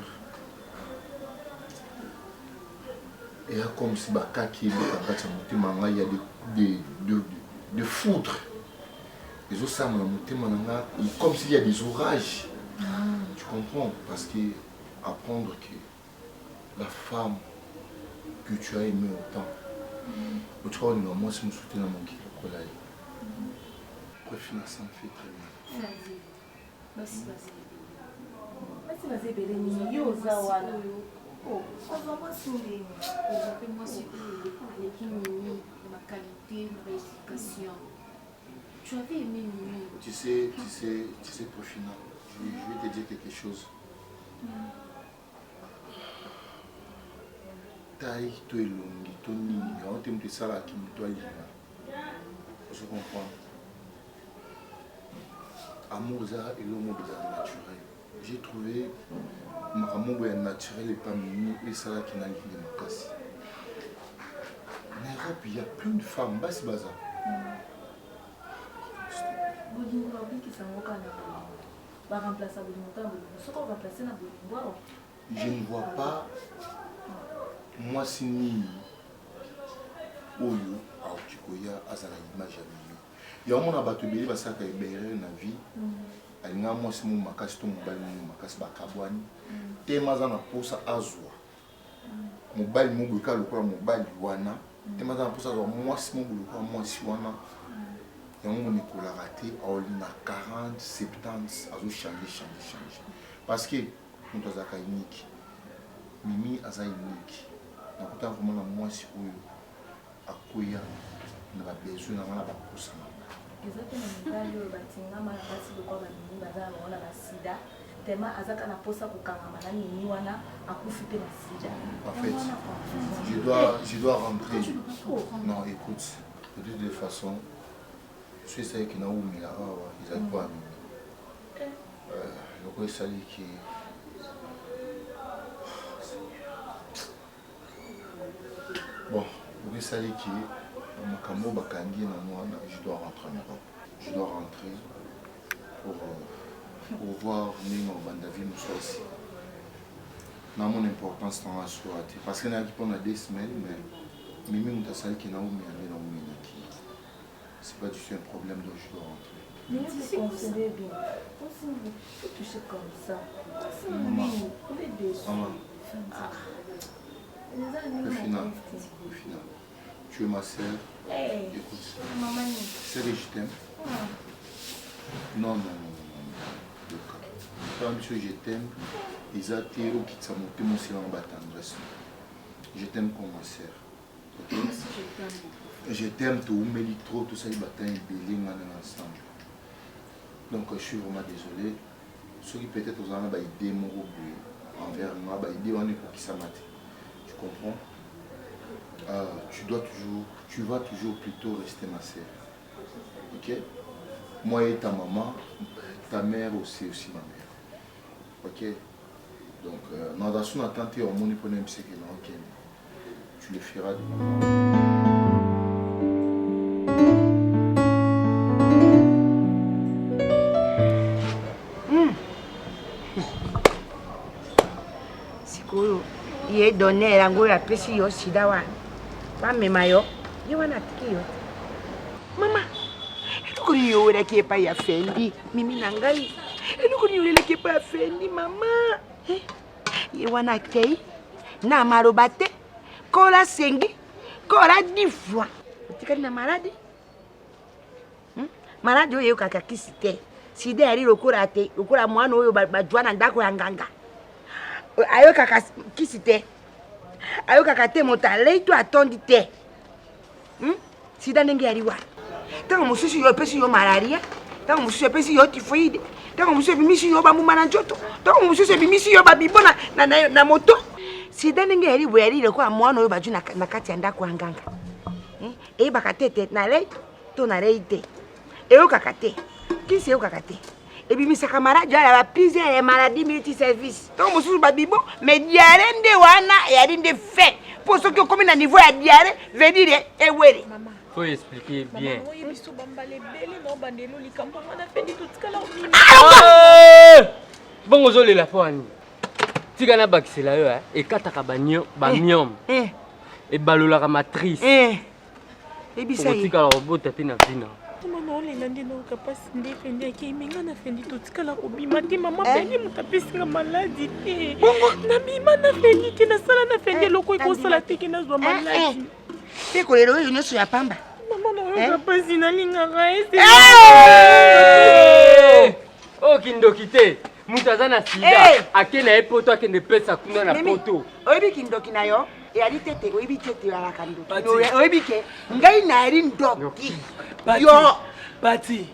Et comme si il y a des foudres. Les autres, comme s'il y a des orages. Tu comprends? Parce que apprendre que la femme que tu as aimée autant, tu vois, moi, si je me soutiens dans mon kilo, bref, ça me fait très bien. Merci. Oh, moi si ma qualité, ma éducation. Tu avais aimé Mimi. Tu sais, Profina, je vais te dire quelque chose. Taille, toi et longue, toi ni, on t'aime de ça là qui me doit y aller. Je comprends. Amour et l'homme naturel. J'ai trouvé mon amour naturel et pas Mimi et ça là qui n'a rien de ma casse. En Europe, il y a plein de femmes, bas bazar. Je ne vois pas moi si ni Oyo Aotikoya Azala image à Mimi. Il y a un monde à battre bébé parce qu'il y a une vie. Il y a moi si mon makas ton mobile mon makas bakabwani. Temaza na posa azwa. Mobile mon buka le quoi mobile wana. Temaza na posa azwa moi si mon buka moi si wana. Et on est raté, on a 40, 70, on a changé. Parce que nous sommes unique. Mimi est unique. Nous avons vraiment la moitié où à quoi il y a besoin de la pousse. En fait, je dois rentrer. Non, écoute, de toute façon. Je suis celle qui n'a où mais là, ils ont quoi le quoi c'est qui bon, le c'est qui mon camo bakangi na moi, je dois rentrer en Europe. Je dois rentrer pour voir Nino Bandavi nous soit ici. Dans mon importance dans la soirée parce qu'il y a qui pendant 2 semaines mais Mimi nous celle qui n'a où mais dans c'est pas du tout un problème dont je dois rentrer. Mais si vous savez bien, vous touchez comme ça. Maman. Maman. Profina, tu es ma soeur. Écoute, maman. C'est que je t'aime. Non. Comme si je t'aime, ils ont été au qui s'est monté mon silence en tendresse. Je t'aime comme ma soeur. Ok? Je t'aime tout, mais trop, tout ça, il bataille belé ensemble. Donc je suis vraiment désolé. Ceux qui peut-être aux gens idée mon envers moi, idée on est pour qui ça mate. Tu comprends? Tu vas toujours plutôt rester ma sœur. Ok? Moi et ta maman, ta mère aussi ma mère. Ok? Donc, dans son attente, au monde, il même que non, ok. Tu le feras de Sikoyo, il est donné la goût à pêcher yo sidawa. Pas même yo. Yo wana tiki yo. Mama, eloko ni yo wera ki epai ya fendi mimi na ngai eloko ni yo leleki epai ya fendi mama ye wana tei na maloba te kola sengi kola 10 fois otikali na maladi maladi oyo eyokaka kisi te sida yali lokola te lokola mwana oyo bajwa na ndako ya nganga ayokaka kisi te ayokaka te moto alei to atondi te sida ndenge yali wana tango mosusu yo epesi yo malaria tango mosusu epesi yo typhoïde tango mosusu ebimisi yo bambuma na nzoto tango mosusu ebimisi yo babibo na moto sida ndenge yali boye yali lokola mwana oyo baju na kati ya ndako ya nganga eyebaka te na lei to na lei te eyokaka te kisi eyokaka te ebimisaka maladi oyo ya baplusieurs ya maladie multiservice tango mosusu babibo mais diare nde wana eyali nde fait mpo soki okomi na niveau ya diare veut dire ewere. Faut expliquer bien. Bon, vous avez la poigne. Si vous avez bakisela yo, et kataka banyom, et balola matrice. Et bisa yi. Tika la robot tete na vina. Maman, on est dans le capas de fendi qui minga na fendi tout ce qu'elle a obi mati maman fendi mutapisi nga maladie. Na bima na fendi qui na sala na fendi loko ko sala te qui na zo maladie. Te ko lero yo nyoso ya pamba. Oh kindoki te mutaza na sida akena epoto akende pesa kuna na poto oyebi kindoki na yo eyali tete oyebi tete alaka ndoki oyebi ke ngai na yali ndoki yo Bati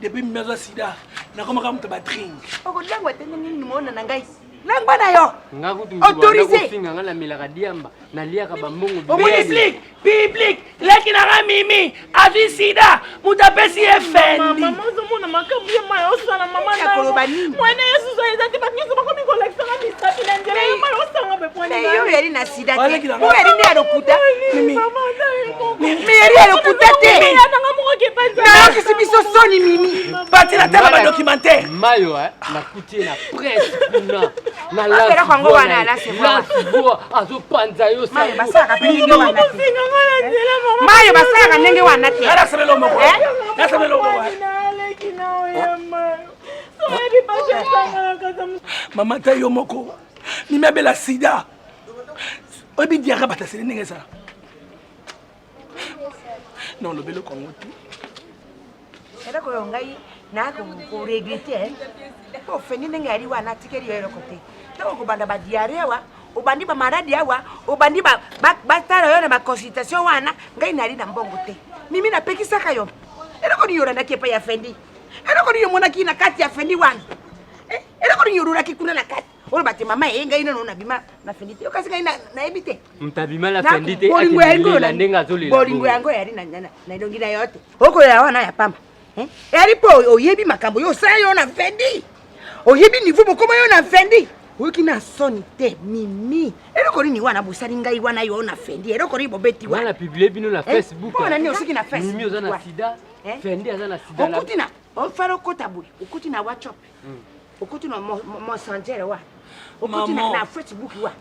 depuis mezo sida nakomaka mutu batring okodangwa te nini mona na ngai nangwa na yo autorisé finga ngala milaka diamba na liaka bambongo public leki na mimi avi sida mutapesi efendi mama zomona makambu ya mayo sana mama na koloba nini mwana yesu zo ezati bakinzo bakomi kolekisa na misapi na ndela ya mayo sana be pwani na yo yali na sida te ko yali ndi alokuta mimi mimi yali alokuta te nanga moko ke panza na kisibiso soni mimi bati na tela ba documentaire mayo na kutie na presse kuna na la apera kwango wana la se voir azo panza yo sa mayo basaka pingi wana mayo basaka ndenge wana te ala sabelo moko ala sabelo moko mama ta yo moko nimebela sida obi diara batasele ndenge sa non le belo kongo ti era ko ngai na ko regretter ko feni ndenge ali wana tikeri yo kote tango ko banda ba diare wa obandi ba maradi awa obandi ba tara yo na ba consultation wana ngai nali na mbongo te mimi na pekisaka yo eloko ni yora ndake pa ya fendi eloko ni yomona ki na kati ya fendi wana eloko ni yorura ki kuna na kati olo bate mama ngai no na bima na fendi te okasi ngai na ebite mtabima la fendi te akili ndenga zoli bolingo yango yali na ndongi na yote oko ya wana ya pamba yali po oyebi makambo yo sa yo na fendi oyebi niveau bokoma yo na fendi oyoki na soni te mimi eloko nini wana bosali ngai wana yo na fendi eloko nini bobeti wana publie bino na Facebook wana ni osiki na Facebook mimi oza na sida fendi aza na sida okuti na ofaro kota buli okuti na WhatsApp okuti na Messenger wa okuti na Facebook wa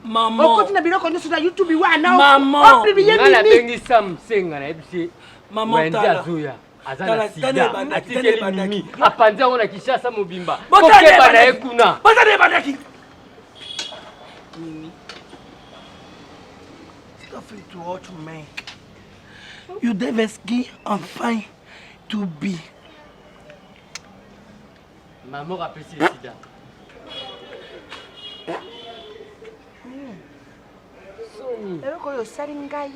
okuti na biloko nyoso na YouTube wana opublie mimi ngala bengi Samsung na ebisi mama tala azuya azana sida atikeli mimi apanza wana Kishasa mobimba kokeba na ekuna botane bandaki to watch me. You Deveski enfin to be. Maman rappelle sida. Soni. Eloko yo sali ngai.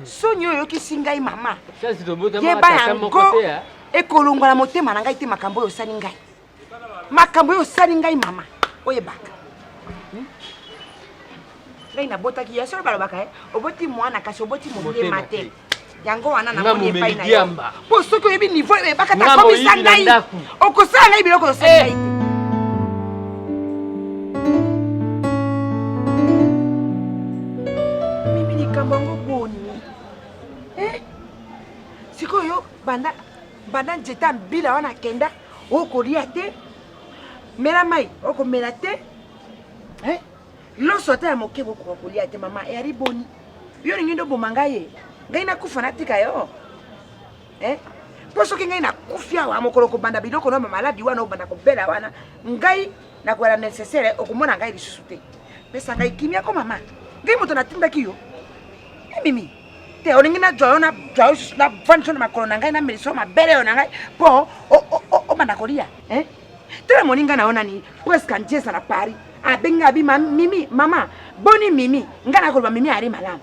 Soni yo kisi ngai mama. Sasa tobota mama moko te. Ekolongwa na motema na ngai te makambo yo sali ngai. Makambo yo sali ngai mama. Oyebaka. Ngai na botaki ya solo balobaka oboti mwana kasi oboti motema te yango wana na Nga moni momeli epai na yo diamba. po soki oyebi niveau ebaka Nga takomisa moyibi na ngai ndako. okosala ngai biloko yosali ngai te mimi likambo yango boni sikoyo banda nzete ya mbila wana akenda okolia te mela mai okomela te loso ata ya moke bokoka kolia te mama eyali boni yo olingi ndo boma ngai ye ngai nakufa natika yo mpo soki ngai nakufi awa mokolo kobanda biloko no bamaladi wana obanda kobela wana ngai nakoyala nécessaire okomona ngai lisusu te pesa ngai kimiako mama ngai moto natindaki yo mimi te olingi najwa yo navandisa na makolo na ngai namelisa yo mabele yo na ngai mpo obanda kolia tala moninga na yo nani presque antiesa na paris abengi abi mimi mama boni mimi nga nakoloba mimi ari malamu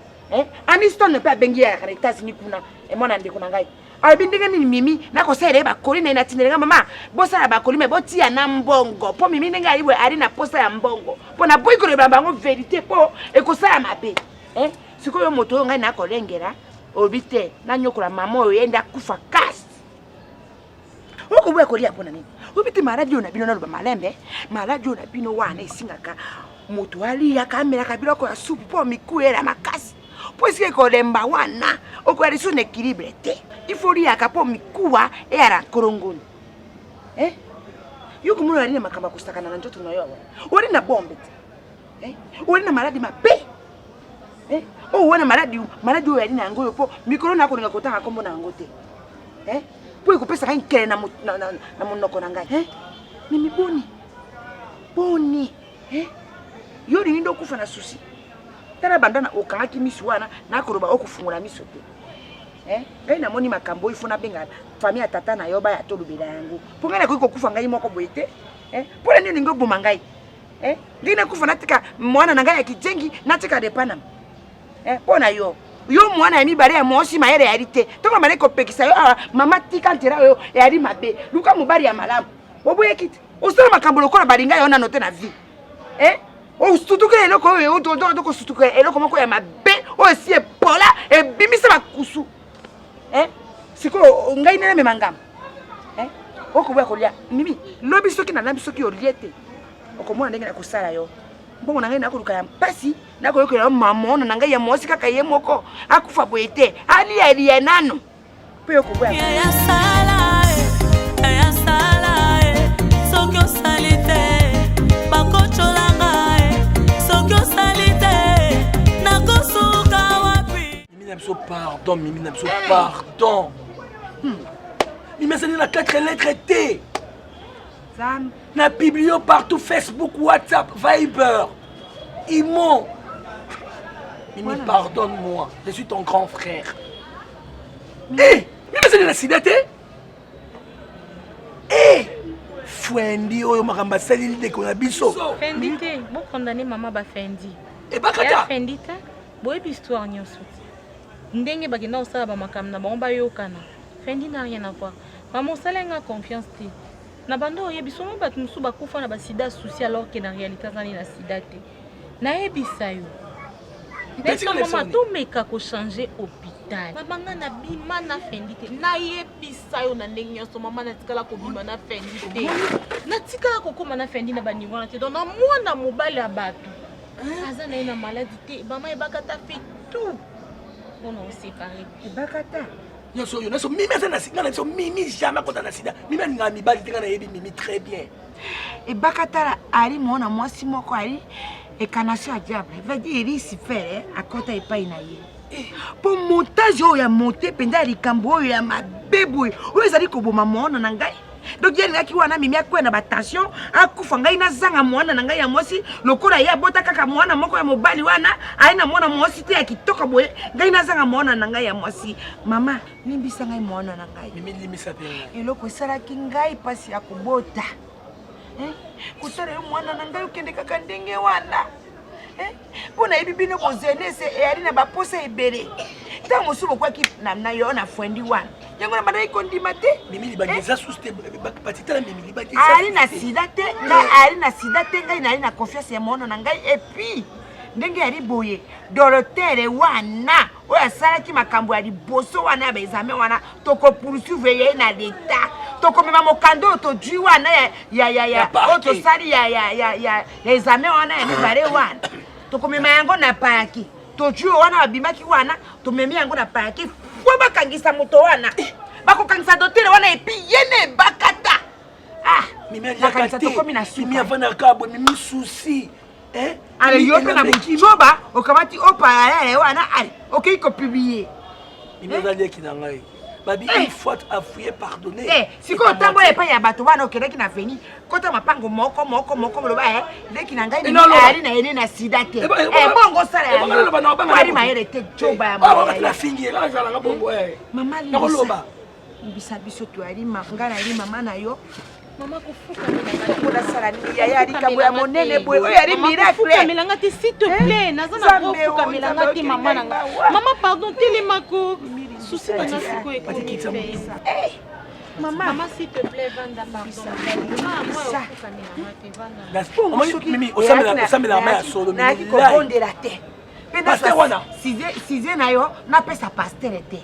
aniston mpe abengi yaka na etats-unis kuna emwana ndeko na ngai abi ndenge nini mimi nakosala ye bakoli na ye natindelenga mama bosala bakoli me botia na mbongo mpo mimi ndenge ali boye ali na posa ya mbongo mpo naboyi kolobela bango verité mpo ekosala mabe sikoyo moto oyo ngai nakolengela olobi te nanyokola mama oyo ye nde akufa kasi okoboya kolia mpo na nini obi te maladi oyo na bino naloba malembe maladi oyo na bino wana esingaka moto aliyaka amelaka biloko ya supu mpo miku ela makasi mpo esika ekolemba wana okoya lisusu na équilibre te ifo liyaka mpo mikuwa eyala nkolongoni yo komona oli na makambo ya kosakana na nzoto na yo awa oli na bombe te oli na maladi mabe wana maladi oyo yali na yango oyo mpo mikolo na akolinga kotanga nkombo na yango te mpo ekopesa ngai nkele na monoko na ngai mimi boni yo olingi nde okufa na susi tala banda okangaki miso wana nakoloba okufungula miso te ngai namoni makambo oyo ifo nabenga famille ya tata na yo baya tolobela yango mpo ngai nakoki kokufa ngai moko boye te mpo na nini olingi oboma ngai ngai nakufa natika mwana na ngai ya kijengi natika depanama mpo na yo mwana ya mibale ya mwasi mayele yali te ntongo mane kopekisa yo awa mama tika ntera oyo yali mabe luka mobali ya malamu oboyeki te osala makambo lokola balinga yo nano te na vie osutukela eloko oyo tokosutukela eloko moko ya mabe oyo esi epola ebimisa bakusu sikoyo ngai nene mema ngambo okoboya kolia mimi lobi soki nalambi soki olie te okomona ndenge na kosala yo mbongo na ngai nakoluka ya mpasi nakoyokela yo mamona na ngai ya mwasi kaka ye moko akufa boye te aliya nano mpo yo koboya soki osali te bakotolanga soki osali te nakosuka wapi mimi na biso pardon mimi na biso pardon mimi ezali na 4 lettres te na biblio partout Facebook WhatsApp Viber Imo mimi pardonne-moi je suis ton grand frère mimi ezali na sida te Fendi oyo makambo asali ndeko na biso Fendi te bokondane mama bafendi ebakata Fendi te boyebi histoire nyonso ndenge bakenda kosala bamakambo na bango bayokana Fendi na rien à voir mama osalenga confiance te na bando oyebi somo bato mosusu bakufa na basida souci alors que na réalité azali na sida te nayebisa yo nesa mama tomeka kochange hôpital mamanga na bima na Fendi te nayebisa yo na ndenge nyonso mama natikala kobima na Fendi te natikala kokoma na Fendi na banivo wana te donc na mwana mobali ya bato aza na ye na maladi te mama ebakata fait tout mpona osépare ebakata nyonso oyo nyonso mimi aza na sida na biso mimi jamais akota na sida mimi alingaka mibali te nga nayebi mimi très bien ebakata ali mwana mwasi moko ali ekanation ya diable veut dire irisi fere akota epai na ye mpo montage oyo ya monte mpenza ya likambo oyo ya mabe boye oyo ezali koboma mwana na ngai donc ye alingaki wana mimi akwea na batension akufa ngai nazanga mwana na ngai ya mwasi lokola ye abota kaka mwana moko ya mobali wana ayi na mwana mwasi te ya kitoko boye ngai nazanga mwana na ngai ya mwasi mama limbisa ngai mwana na ngai mimi limisa pe eloko esalaki ngai mpasi ya kobota kotala yo mwana na ngai okende kaka ndenge wana mpo nayebi bino bozenese eyali na baposa ebele ntango mosusu bokwaki na yo na Fendi wana yango na banda ekondima te ali na sida te ngai ali na sida te ngai nali na confiance ya mwana na ngai epuis ndenge yali boye Dorothée wana oyo asalaki makambo ya liboso wana ya baexamen wana tokopoursuivre ye na leta tokomema mokando oyo todwi wana oyo tosali ya examen wana ya mibale wana tokomema yango na parki todwi wana babimaki wana tomemi yango na parki fo bakangisa moto wana bakokangisa Dorothée wana epi ye ne bakata Mimi avana kabwe mimi souci. Ale yope na bukijoba okamati opa wana ale okei ko publier. Mimi azali kinangai. Babi une fois avoué pardonner. Siko tambo epa ya bato wana okeleki na veni kota mapango moko loba leki na ngai ni ali na ene na sida te. Bongo sala ya. Bari maere te joba ya mama. La fingi la jala nga bongo Mama li. Nakoloba. Mbisa biso tu ali ngana ali mama na yo. Mama kufuka milanga. Kuna sala ni ya yari kabo ya monene boy. Oyo yari miracle. Kufuka milanga te s'il te plaît. Nazana kufuka milanga te mama nanga. Mama pardon telemako. Souci na siko ekokita. Maman s'il te plaît vanda pardon. Maman moi kufuka milanga te vanda. Mimi osamela ma ya solo na ki ko bondela te. Pasteur wana. Size na yo na pesa pasteur te.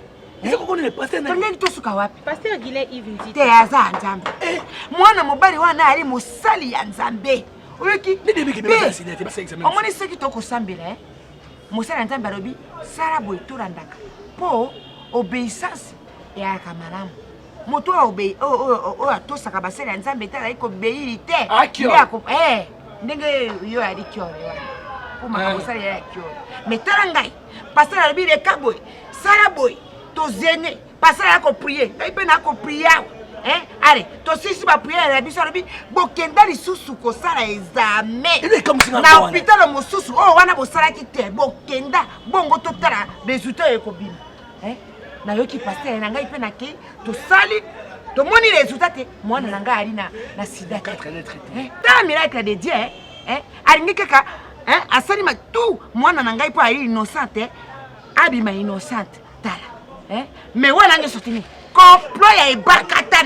Est-ce qu'on est pasteur na? Tongi to suka wapi? Pasteur Gile Yves Nditi. Te aza Nzambe. Mwana mobali wana ali mosali ya Nzambe. Oyoki? Ni debiki meza sida te basa examen. Omoni seki to ko sambela mosali ya Nzambe alobi sala boy to randaka. Po obéissance ya kamalamu. Moto o atosaka basali ya Nzambe tala iko beiri te. Ndenge yo ali kyore wana. Po makosali ya kyore. Metala ngai. Pasteur alobi le kaboy. Sala boy. To zene passer à prier et puis na ko prier allez to sisi ba prier la biso lobi bokenda lisusu ko sala examen na hôpital mosusu wana bo sala ki te bokenda bongo to tala résultat e ko bima na yoki passer na ngai pe na ki to sali to moni résultat te mwana na ngai ali na sida ta miracle de Dieu alingi kaka asali ma tout mwana na ngai po ali innocente abima innocente tala mais wana nge sotini complot ya ebakata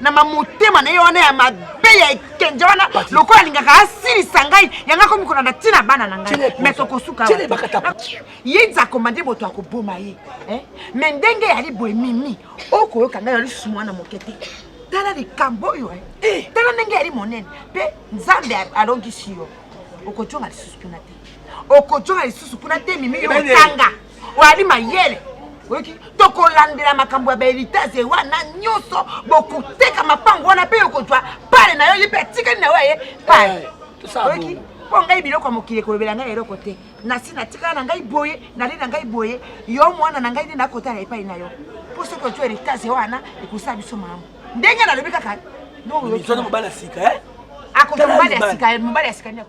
na mamotema na ye wana ya mabe ya ekenja wana lokola alingaka asilisa ngai yanga komi kolanda ntina bana na ngai mais tokosuka ye nzakoma nde moto akoboma ye mais ndenge yali boye mimi okoyoka ngai yalisusu mwana moke te tala likambo oyo tala ndenge yali monene mpe nzambe alongisi yo okojonga lisusu kuna te okojonga lisusu kuna te mimi yotanga wali mayele tokolandela makambo ya baheritaze wana nyonso bokuteka mapango wana mpe yokozwa pale na yo ye mpe atikali na yo pale oyoki mpo ngai biloko ya mokili kolobela ngai eloko te nasi natikala na ngai boye nali na ngai boye yo mwana na ngai nde nakotala epai na yo mpo soki ozwa heritaze wana ekosala biso malamu ndenge nalobi kaka mobali ya sika akozwa mobali ya sika nde